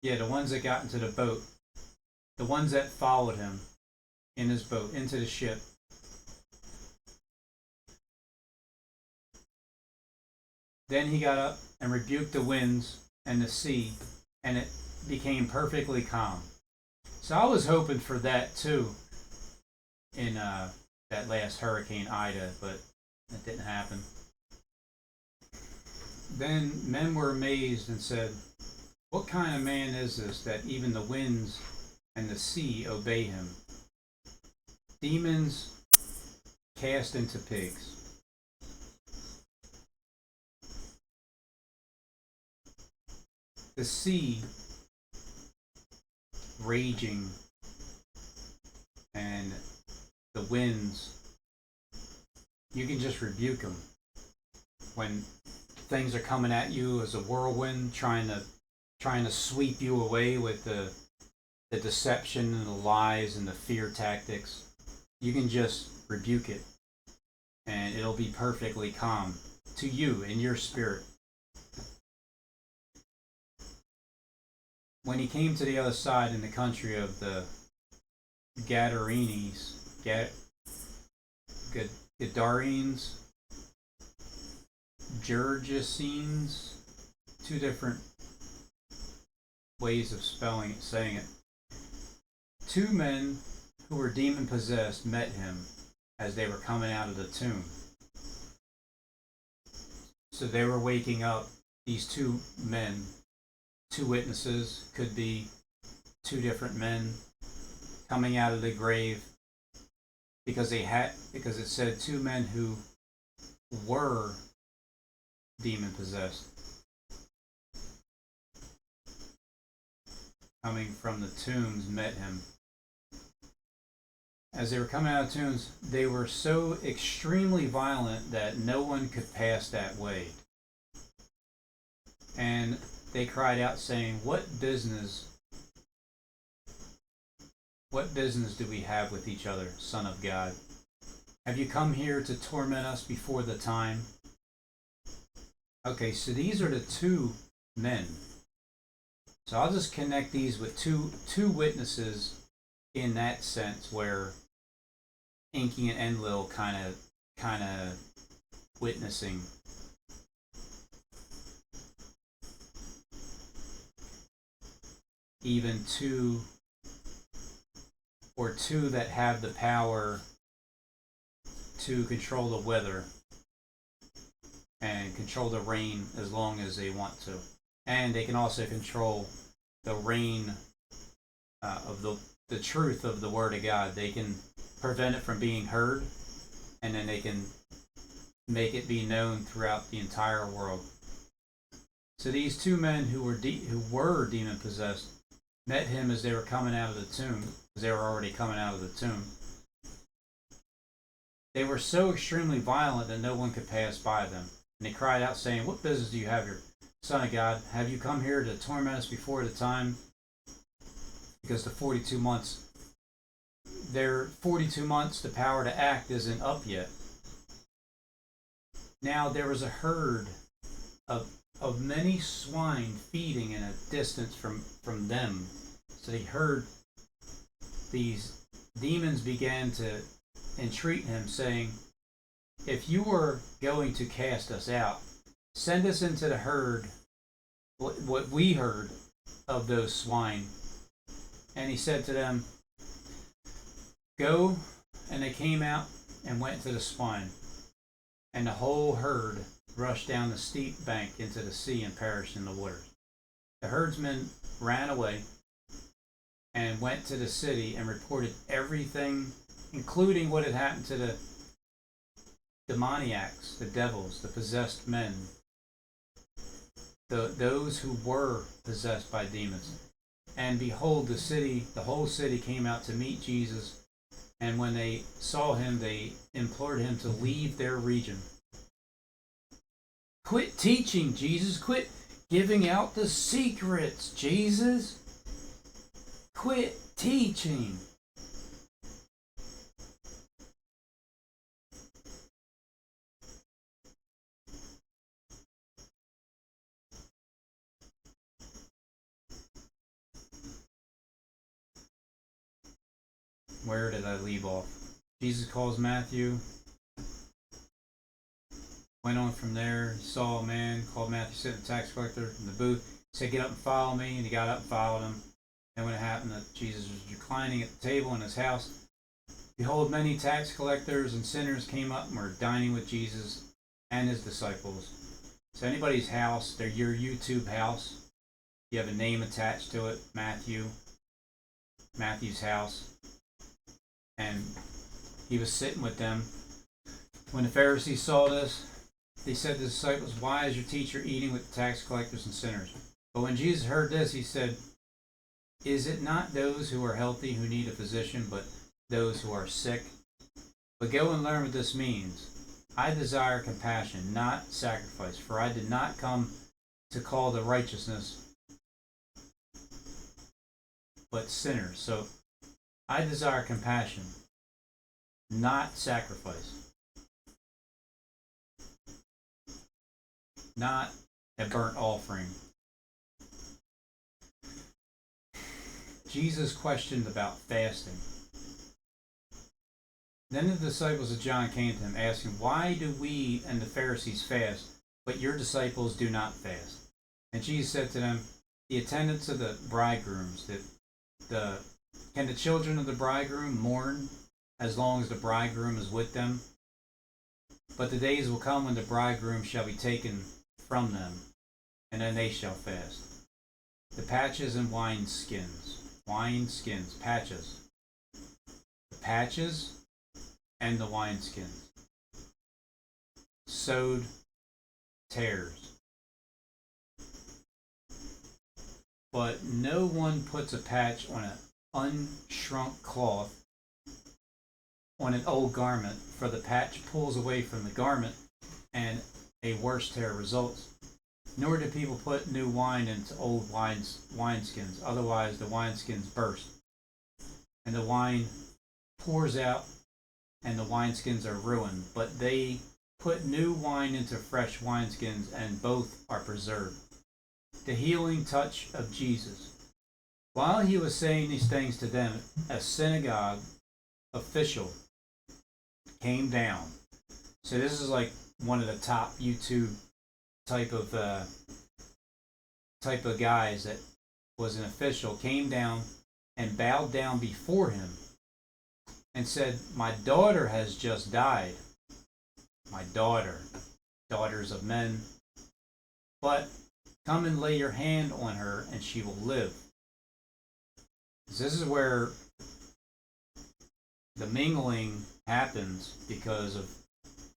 Yeah, the ones that got into the boat. The ones that followed him in his boat, into the ship. Then he got up and rebuked the winds and the sea, and it became perfectly calm. So I was hoping for that too in that last Hurricane Ida, but it didn't happen. Then men were amazed and said, "What kind of man is this that even the winds and the sea obey him?" Demons cast into pigs. The sea raging and the winds, you can just rebuke them when things are coming at you as a whirlwind, trying to sweep you away with the deception and the lies and the fear tactics. You can just rebuke it and it'll be perfectly calm to you in your spirit. When he came to the other side in the country of the Gadarenes, Gadarenes, Gergesenes, two different ways of saying it. Two men who were demon possessed met him as they were coming out of the tomb. So they were waking up these two men. Two witnesses, could be two different men coming out of the grave, because it said two men who were demon possessed coming from the tombs met him. As they were coming out of the tombs, they were so extremely violent that no one could pass that way. And they cried out saying, What business do we have with each other, Son of God? Have you come here to torment us before the time?" Okay, so these are the two men. So I'll just connect these with two witnesses in that sense, where Inky and Enlil kind of witnessing. Even two that have the power to control the weather and control the rain as long as they want to. And they can also control the rain of the truth of the Word of God. They can prevent it from being heard, and then they can make it be known throughout the entire world. So these two men who were demon possessed met him as they were coming out of the tomb, because they were already coming out of the tomb. They were so extremely violent that no one could pass by them. And they cried out saying, "What business do you have here, Son of God? Have you come here to torment us before the time?" because the 42 months, their 42 months, the power to act isn't up yet. Now there was a herd of many swine feeding in a distance from them. So he heard these demons began to entreat him, saying, if you were going to cast us out, send us into the herd, what we heard of those swine. And he said to them, go. And they came out and went to the swine. And the whole herd rushed down the steep bank into the sea and perished in the waters. The herdsmen ran away and went to the city and reported everything, including what had happened to the demoniacs, the devils, the possessed men, those who were possessed by demons. And behold, the whole city came out to meet Jesus. And when they saw him, they implored him to leave their region. Quit teaching, Jesus. Quit giving out the secrets, Jesus. Quit teaching. Where did I leave off? Jesus calls Matthew. Went on from there. He saw a man called Matthew sitting, a tax collector, in the booth. He said, get up and follow me. And he got up and followed him. And when it happened that Jesus was reclining at the table in his house, behold, many tax collectors and sinners came up and were dining with Jesus and his disciples. So anybody's house, they're your YouTube house. You have a name attached to it, Matthew's house. And he was sitting with them. When the Pharisees saw this, they said to the disciples, why is your teacher eating with the tax collectors and sinners? But when Jesus heard this, he said, is it not those who are healthy who need a physician, but those who are sick? But go and learn what this means. I desire compassion, not sacrifice, for I did not come to call the righteousness, but sinners. So I desire compassion, not sacrifice. Not a burnt offering. Jesus questioned about fasting. Then the disciples of John came to him, asking, why do we and the Pharisees fast, but your disciples do not fast? And Jesus said to them, the attendants of the bridegrooms, can the children of the bridegroom mourn as long as the bridegroom is with them? But the days will come when the bridegroom shall be taken from them, and then they shall fast. The patches and patches. The patches and the wineskins sowed tares. But no one puts a patch on an unshrunk cloth on an old garment, for the patch pulls away from the garment, and a worse tear results. Nor do people put new wine into old wineskins, otherwise the wineskins burst, and the wine pours out, and the wineskins are ruined. But they put new wine into fresh wineskins, and both are preserved. The healing touch of Jesus. While he was saying these things to them, a synagogue official came down. So this is like one of the top YouTube type of guys that was an official, came down and bowed down before him and said, my daughter has just died. My daughters of men. But come and lay your hand on her and she will live. This is where the mingling happens, because of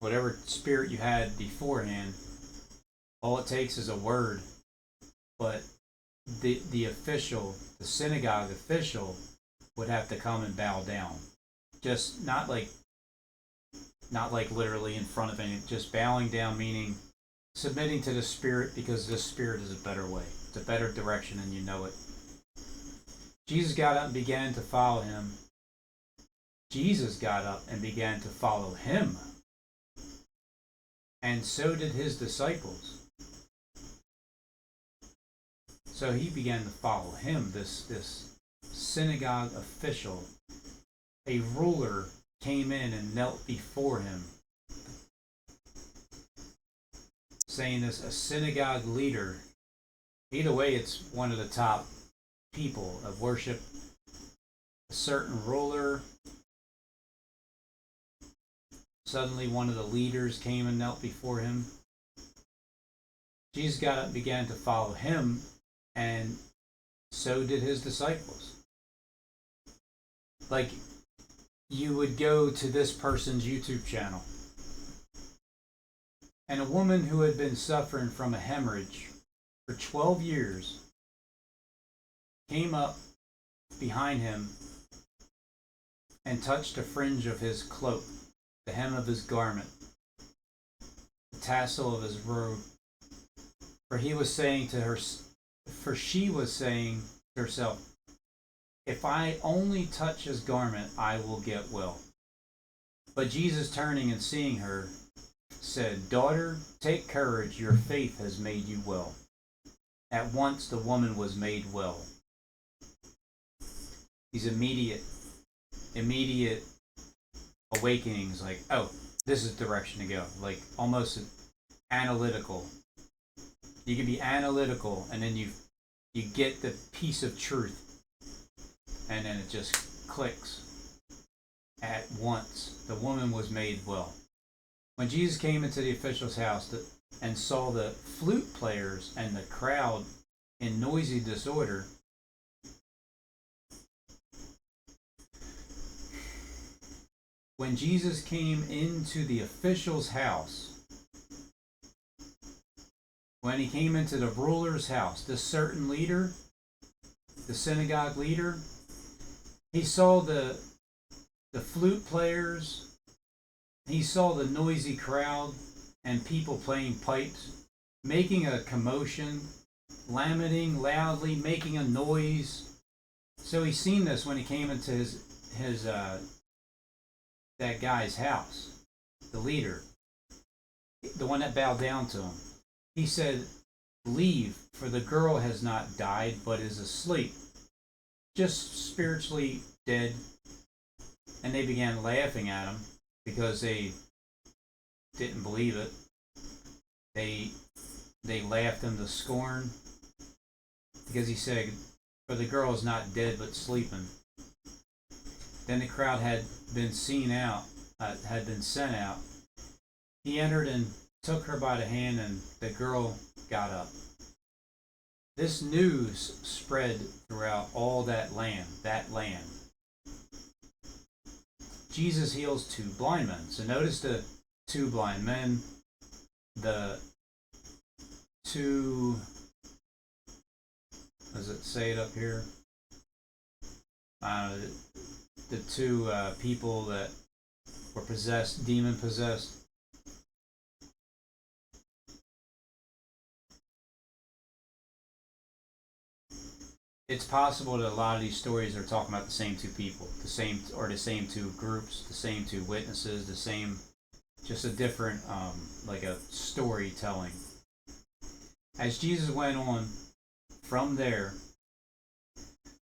whatever spirit you had beforehand. All it takes is a word. But the official, the synagogue official, would have to come and bow down. Just not like literally in front of anything, just bowing down, meaning submitting to the spirit, because this spirit is a better way. It's a better direction and you know it. Jesus got up and began to follow him. Jesus got up and began to follow him. And so did his disciples. So he began to follow him, this synagogue official. A ruler came in and knelt before him, saying this, a synagogue leader. Either way, it's one of the top people of worship. A certain ruler. Suddenly one of the leaders came and knelt before him. Jesus got up and began to follow him, and so did his disciples. Like, you would go to this person's YouTube channel, and a woman who had been suffering from a hemorrhage for 12 years came up behind him and touched the fringe of his cloak, the hem of his garment, the tassel of his robe. For he was saying to her, for she was saying to herself, if I only touch his garment, I will get well. But Jesus, turning and seeing her, said, daughter, take courage, your faith has made you well. At once the woman was made well. These immediate awakenings, like, oh, this is the direction to go. Like, almost analytical. You can be analytical, and then you get the piece of truth, and then it just clicks. At once the woman was made well. When Jesus came into the official's house and saw the flute players and the crowd in noisy disorder, when Jesus came into the official's house, when he came into the ruler's house, this certain leader, the synagogue leader, he saw the flute players, he saw the noisy crowd and people playing pipes, making a commotion, lamenting loudly, making a noise. So he seen this when he came into his that guy's house, the leader, the one that bowed down to him. He said, leave, for the girl has not died, but is asleep, just spiritually dead. And they began laughing at him because they didn't believe it. They laughed him to scorn because he said, for the girl is not dead but sleeping. Then the crowd had been sent out. He entered and took her by the hand, and the girl got up. This news spread throughout all that land. Jesus heals 2 blind men. So notice the 2 blind men, the 2, does it say it up here? The 2 people that were possessed, demon possessed. It's possible that a lot of these stories are talking about the same 2 people, the same 2 groups, the same 2 witnesses, the same, just a different, like a storytelling. As Jesus went on from there,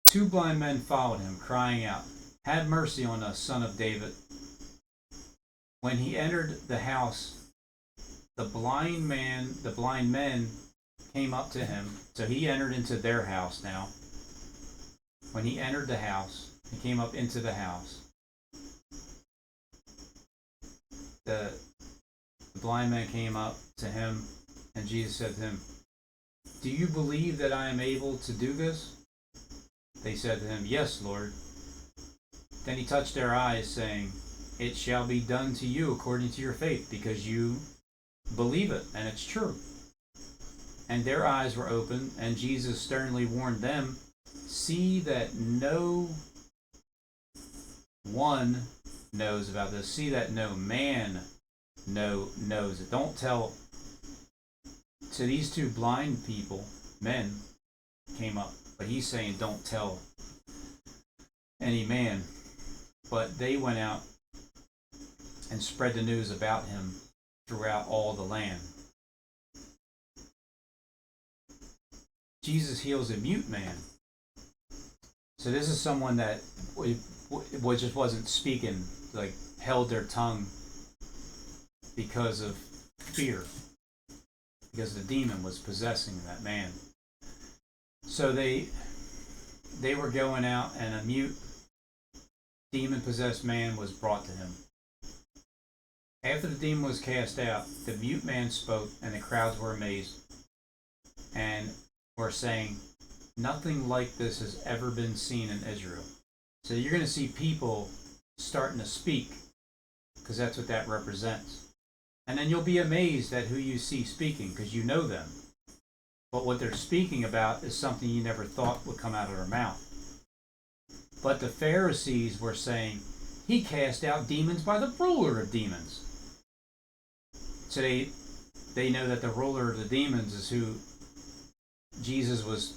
2 blind men followed him, crying out, have mercy on us, Son of David. When he entered the house, the blind men came up to him. So he entered into their house now. When he entered the house, he came up into the house. The blind man came up to him, and Jesus said to him, do you believe that I am able to do this? They said to him, yes, Lord. Then he touched their eyes, saying, it shall be done to you according to your faith, because you believe it, and it's true. And their eyes were opened, and Jesus sternly warned them, see that no one knows about this. See that no man knows it. Don't tell. So these 2 blind people, men, came up, but he's saying don't tell any man, but they went out and spread the news about him throughout all the land. Jesus heals a mute man. So this is someone that just wasn't speaking, like held their tongue because of fear, because the demon was possessing that man. So they were going out, and a mute, demon-possessed man was brought to him. After the demon was cast out, the mute man spoke, and the crowds were amazed and were saying, "Nothing like this has ever been seen in Israel." So you're going to see people starting to speak, because that's what that represents. And then you'll be amazed at who you see speaking, because you know them. But what they're speaking about is something you never thought would come out of their mouth. But the Pharisees were saying, "He cast out demons by the ruler of demons." So they know that the ruler of the demons is who Jesus was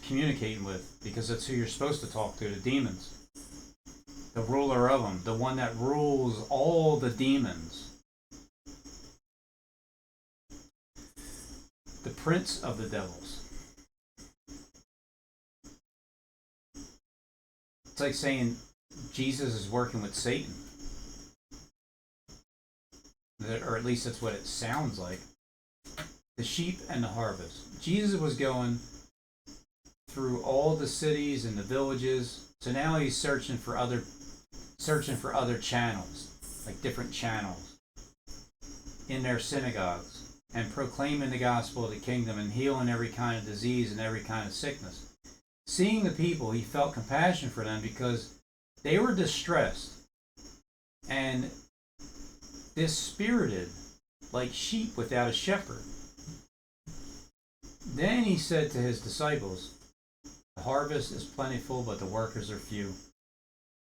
communicating with, because that's who you're supposed to talk to, the demons. The ruler of them, the one that rules all the demons. The prince of the devils. It's like saying Jesus is working with Satan. Or at least that's what it sounds like. The sheep and the harvest. Jesus was going through all the cities and the villages. So now he's searching for other channels, like different channels in their synagogues, and proclaiming the gospel of the kingdom and healing every kind of disease and every kind of sickness. Seeing the people, he felt compassion for them because they were distressed and dispirited, like sheep without a shepherd. Then he said to his disciples, "The harvest is plentiful, but the workers are few.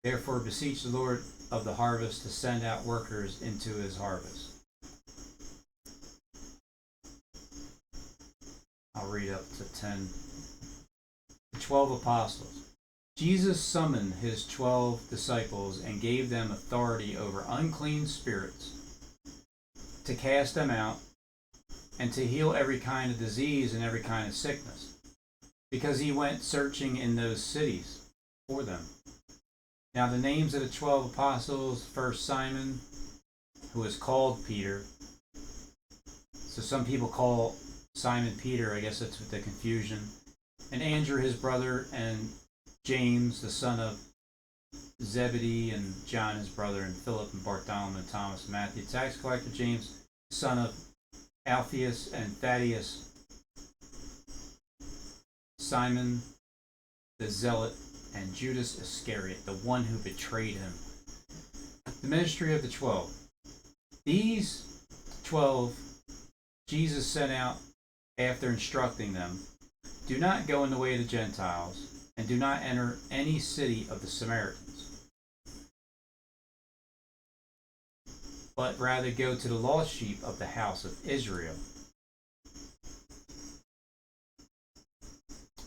Therefore beseech the Lord of the harvest to send out workers into his harvest." I'll read up to 10. The 12 apostles. Jesus summoned his 12 disciples and gave them authority over unclean spirits, to cast them out, and to heal every kind of disease and every kind of sickness, because he went searching in those cities for them. Now the names of the 12 apostles: first Simon, who is called Peter. So some people call Simon Peter, I guess that's with the confusion. And Andrew his brother, and James the son of Zebedee, and John his brother, and Philip and Bartholomew and Thomas and Matthew, tax collector, James son of Alphaeus and Thaddeus, Simon the Zealot, and Judas Iscariot, the one who betrayed him. The ministry of the 12. These 12 Jesus sent out after instructing them, "Do not go in the way of the Gentiles, and do not enter any city of the Samaritans, but rather go to the lost sheep of the house of Israel."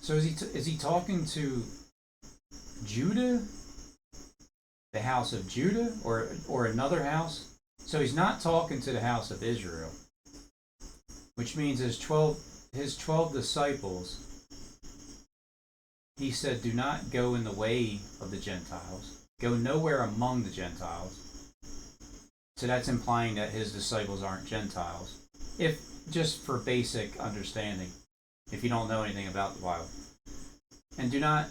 So is he talking to Judah, the house of Judah, or another house? So he's not talking to the house of Israel, which means his 12 disciples, he said, "Do not go in the way of the Gentiles. Go nowhere among the Gentiles." So that's implying that his disciples aren't Gentiles, if just for basic understanding, if you don't know anything about the Bible. "And do not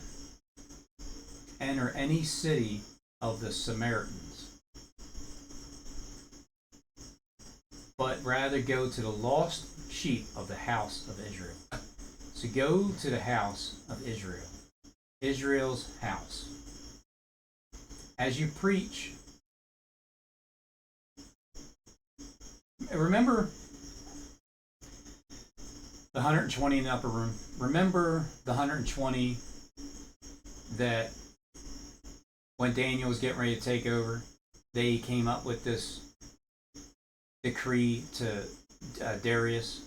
enter any city of the Samaritans, but rather go to the lost sheep of the house of Israel." So go to the house of Israel, Israel's house. As you preach, remember the 120 in the upper room. Remember the 120 that when Daniel was getting ready to take over, they came up with this decree to Darius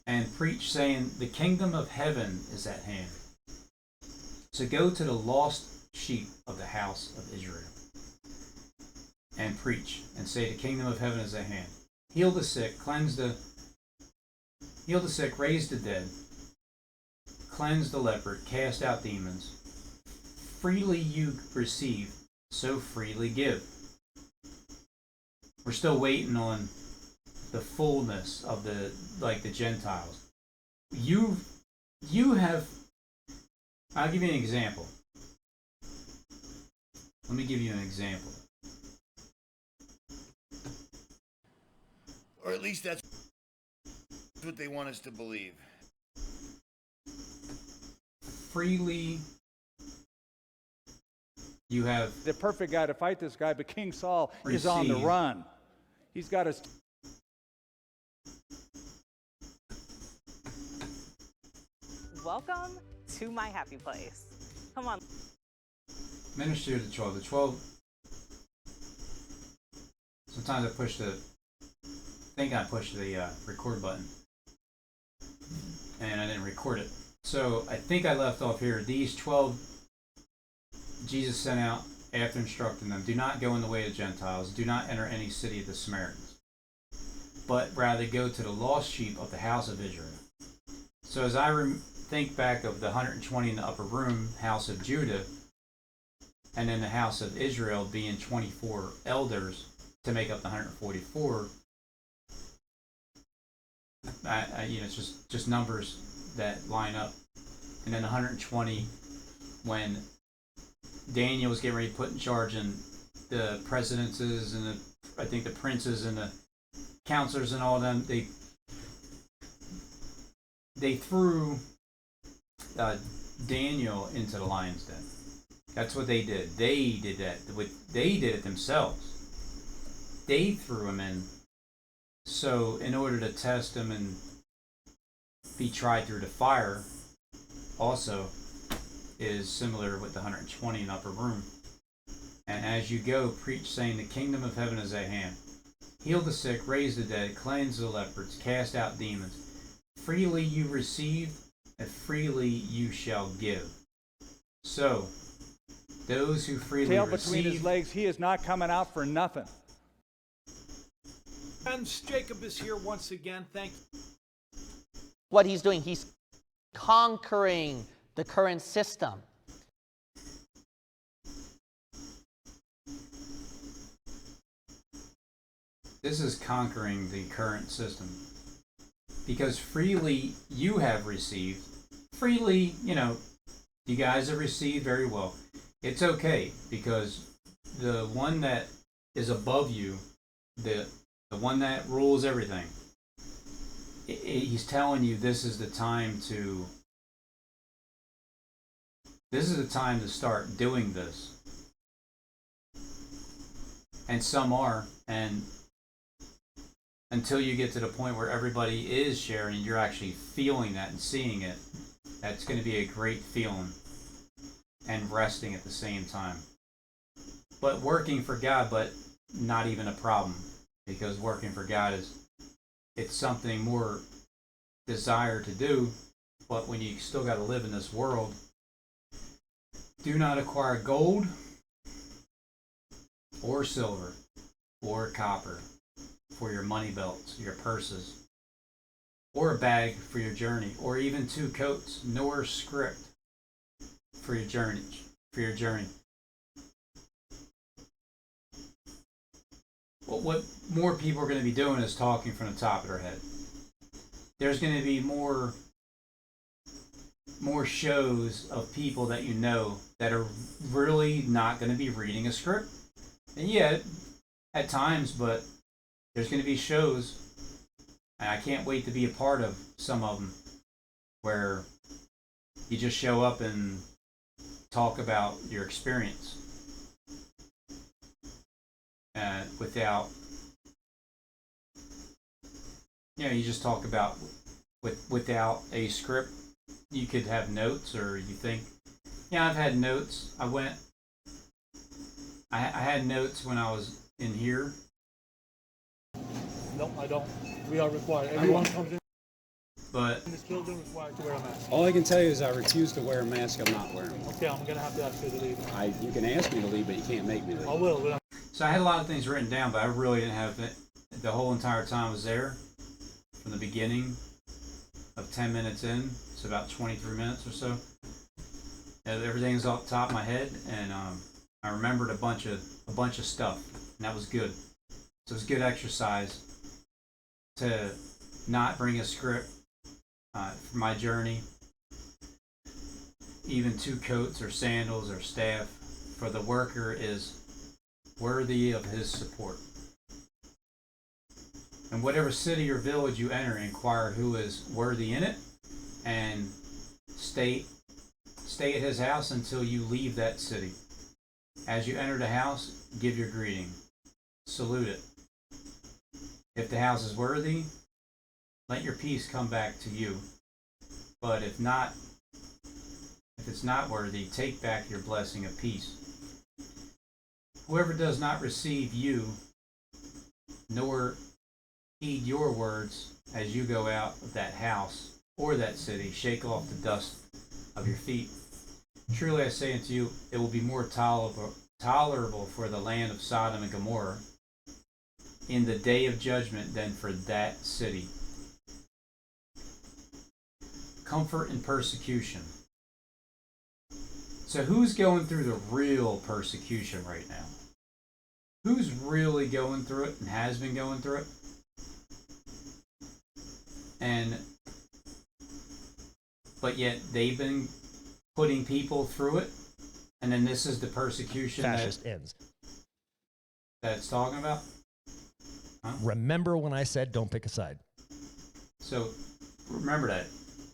and preach, saying, "The kingdom of heaven is at hand." So go to the lost sheep of the house of Israel and preach and say, the kingdom of heaven is at hand. Heal the sick, raise the dead, cleanse the leper, cast out demons. Freely you receive, so freely give. We're still waiting on the fullness of the Gentiles. You have. I'll give you an example. Let me give you an example. Or at least that's what they want us to believe. Freely you have the perfect guy to fight this guy, but King Saul is on the run. He's got his... Welcome to my happy place. Come on. Minister to the 12. The 12. Sometimes I push the record button, and I didn't record it. So I think I left off here. These 12 Jesus sent out after instructing them, do not go in the way of the Gentiles, do not enter any city of the Samaritans, but rather go to the lost sheep of the house of Israel. So as I think back of the 120 in the upper room, house of Judah, and then the house of Israel being 24 elders to make up the 144, it's just numbers that line up. And then 120 when Daniel was getting ready to put in charge, and the presidences and I think the princes and the counselors and all of them, they threw Daniel into the lion's den. That's what they did. They did that. They did it themselves. They threw him in. So in order to test him and be tried through the fire, also is similar with the 120 in the upper room. And as you go, preach, saying, the kingdom of heaven is at hand. Heal the sick, raise the dead, cleanse the lepers, cast out demons. Freely you receive, and freely you shall give. So, those who freely tail receive... between his legs, he is not coming out for nothing. Friends, Jacob is here once again. Thank you. What he's doing, he's conquering the current system. This is conquering the current system. Because freely you have received, freely, you guys have received very well. It's okay, because the one that is above you, the one that rules everything, he's telling you this is the time to start doing this. And some are, and until you get to the point where everybody is sharing, you're actually feeling that and seeing it, that's going to be a great feeling and resting at the same time. But working for God, but not even a problem, because working for God it's something more desired to do, but when you still got to live in this world, do not acquire gold or silver or copper for your money belts, your purses, or a bag for your journey, or even 2 coats, nor script for your journey. What more people are going to be doing is talking from the top of their head. There's going to be more shows of people that that are really not going to be reading a script. And yeah, at times, but there's going to be shows, and I can't wait to be a part of some of them, where you just show up and talk about your experience without, you just talk about without a script. You could have notes, or you think, I've had notes. I had notes when I was in here. No, I don't. We are required. Everyone comes in. But In this building required to wear a mask. All I can tell you is I refuse to wear a mask. I'm not wearing one. Okay, I'm gonna have to ask you to leave. You can ask me to leave, but you can't make me leave. I will, but so I had a lot of things written down, but I really didn't have it the whole entire time I was there, from the beginning of 10 minutes in, it's about 23 minutes or so. Everything's off the top of my head, and I remembered a bunch of stuff, and that was good. So it was good exercise to not bring a script for my journey, even 2 coats or sandals or staff, for the worker is worthy of his support. And whatever city or village you enter, inquire who is worthy in it, and stay at his house until you leave that city. As you enter the house, give your greeting. Salute it. If the house is worthy, let your peace come back to you. But if it's not worthy, take back your blessing of peace. Whoever does not receive you, nor heed your words as you go out of that house or that city, shake off the dust of your feet. Truly I say unto you, it will be more tolerable for the land of Sodom and Gomorrah in the day of judgment than for that city. Comfort in persecution. So who's going through the real persecution right now? Who's really going through it and has been going through it? But yet they've been putting people through it, and then this is the persecution Fascist ends. that it's talking about? Huh? Remember when I said don't pick a side? So remember that.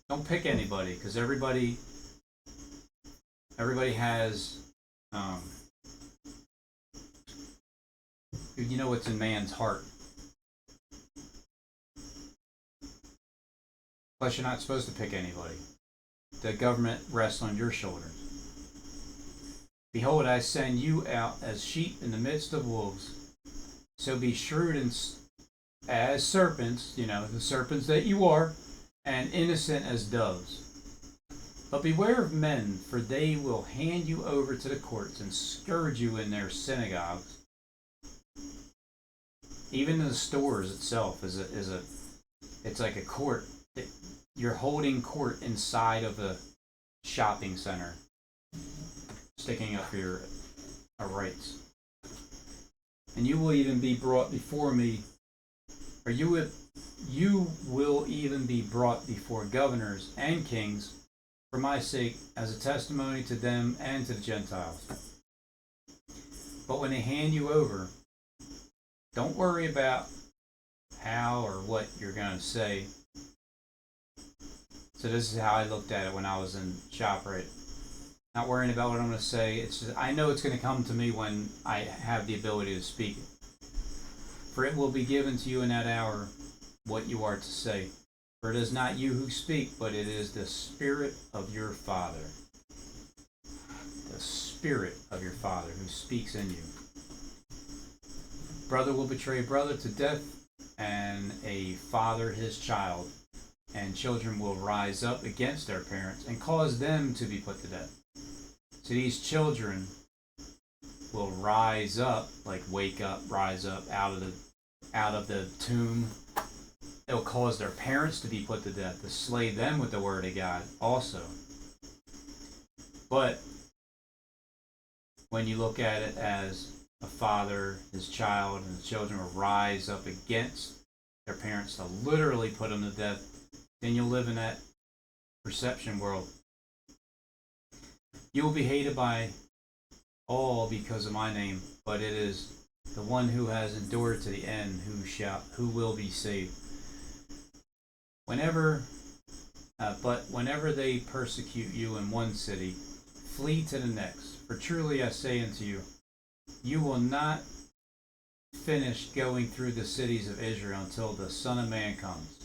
Don't pick anybody, because everybody has, you know what's in man's heart. Plus, you're not supposed to pick anybody. The government rests on your shoulders. Behold, I send you out as sheep in the midst of wolves. So be shrewd as serpents, the serpents that you are, and innocent as doves. But beware of men, for they will hand you over to the courts and scourge you in their synagogues. Even in the stores itself it's like a court. You're holding court inside of a shopping center, sticking up for your rights. And you will even be brought before me, or you will even be brought before governors and kings for my sake, as a testimony to them and to the Gentiles. But when they hand you over, don't worry about how or what you're going to say. So this is how I looked at it when I was in ShopRite. Not worrying about what I'm going to say. It's just, I know it's going to come to me when I have the ability to speak it. For it will be given to you in that hour what you are to say. For it is not you who speak, but it is the Spirit of your Father. The Spirit of your Father who speaks in you. Brother will betray brother to death, and a father his child. And children will rise up against their parents and cause them to be put to death. So these children will rise up, like wake up, rise up out of the tomb. They'll cause their parents to be put to death, to slay them with the word of God also. But when you look at it as a father, his child, and the children will rise up against their parents to literally put them to death, then you'll live in that perception world. You will be hated by all because of my name, but it is the one who has endured to the end who will be saved. Whenever they persecute you in one city, flee to the next. For truly I say unto you, you will not finish going through the cities of Israel until the Son of Man comes.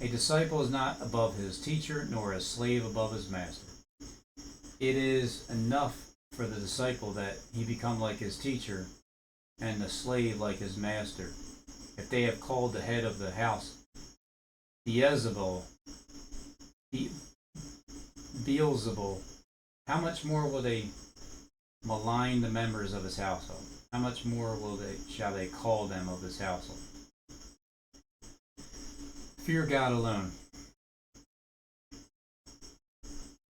A disciple is not above his teacher, nor a slave above his master. It is enough for the disciple that he become like his teacher, and the slave like his master. If they have called the head of the house, Beelzebul, Beelzebul, how much more will they malign the members of his household? How much more shall they call them of his household? Fear God alone.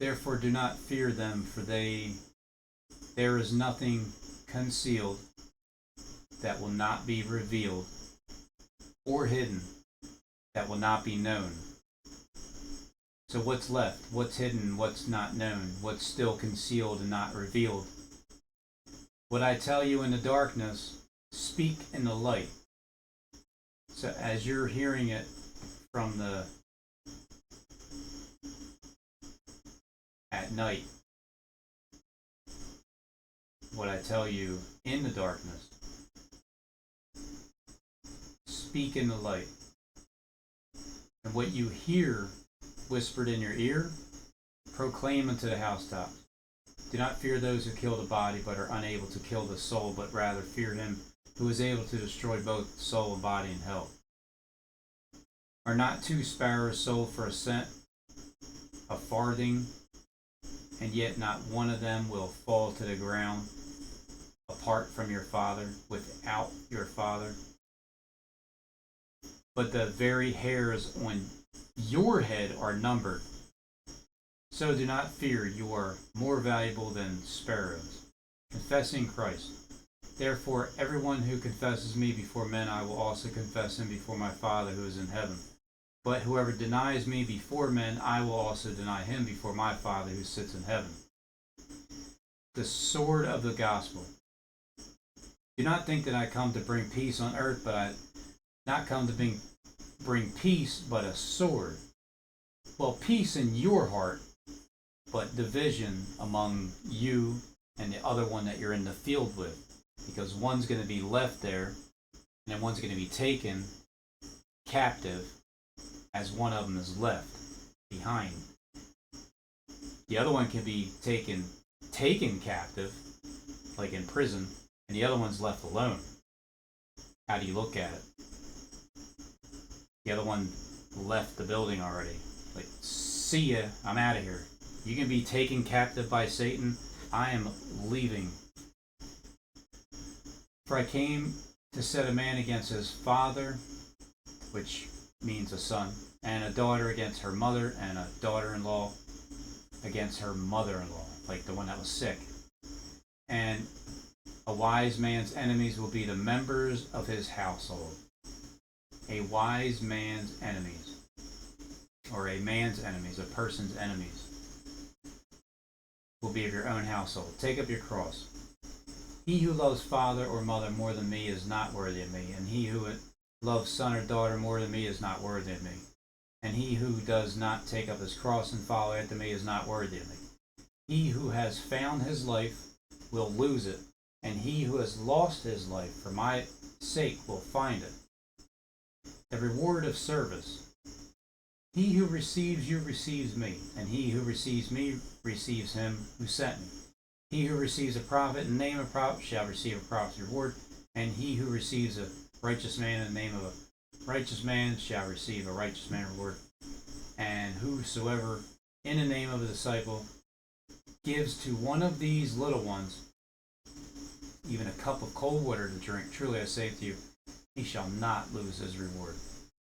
Therefore do not fear them, for there is nothing concealed that will not be revealed, or hidden that will not be known. So what's left? What's hidden? What's not known? What's still concealed and not revealed? What I tell you in the darkness, speak in the light. So as you're hearing it from at night, what I tell you in the darkness, speak in the light. And what you hear whispered in your ear, proclaim unto the housetops. Do not fear those who kill the body, but are unable to kill the soul, but rather fear him who is able to destroy both soul and body in hell. Are not 2 sparrows sold for a cent, a farthing, and yet not one of them will fall to the ground apart from your Father, without your Father? But the very hairs on your head are numbered. So do not fear, you are more valuable than sparrows. Confessing Christ. Therefore, everyone who confesses me before men, I will also confess him before my Father who is in heaven. But whoever denies me before men, I will also deny him before my Father who sits in heaven. The sword of the gospel. Do not think that I come to bring peace on earth, but I not come to bring peace, but a sword. Well, peace in your heart, but division among you and the other one that you're in the field with. Because one's going to be left there, and then one's going to be taken captive as one of them is left behind. The other one can be taken captive, like in prison, and the other one's left alone. How do you look at it? The other one left the building already. Like, see ya, I'm out of here. You can be taken captive by Satan. I am leaving. For I came to set a man against his father, which means a son, and a daughter against her mother, and a daughter-in-law against her mother-in-law, like the one that was sick. And a wise man's enemies will be the members of his household. A wise man's enemies, or a man's enemies, a person's enemies, will be of your own household. Take up your cross. He who loves father or mother more than me is not worthy of me, and he who loves son or daughter more than me is not worthy of me. And he who does not take up his cross and follow after me is not worthy of me. He who has found his life will lose it, and he who has lost his life for my sake will find it. The reward of service. He who receives you receives me, and he who receives me receives him who sent me. He who receives a prophet in the name of a prophet shall receive a prophet's reward, and he who receives a righteous man in the name of a righteous man shall receive a righteous man reward. And whosoever in the name of a disciple gives to one of these little ones even a cup of cold water to drink, truly I say to you, he shall not lose his reward.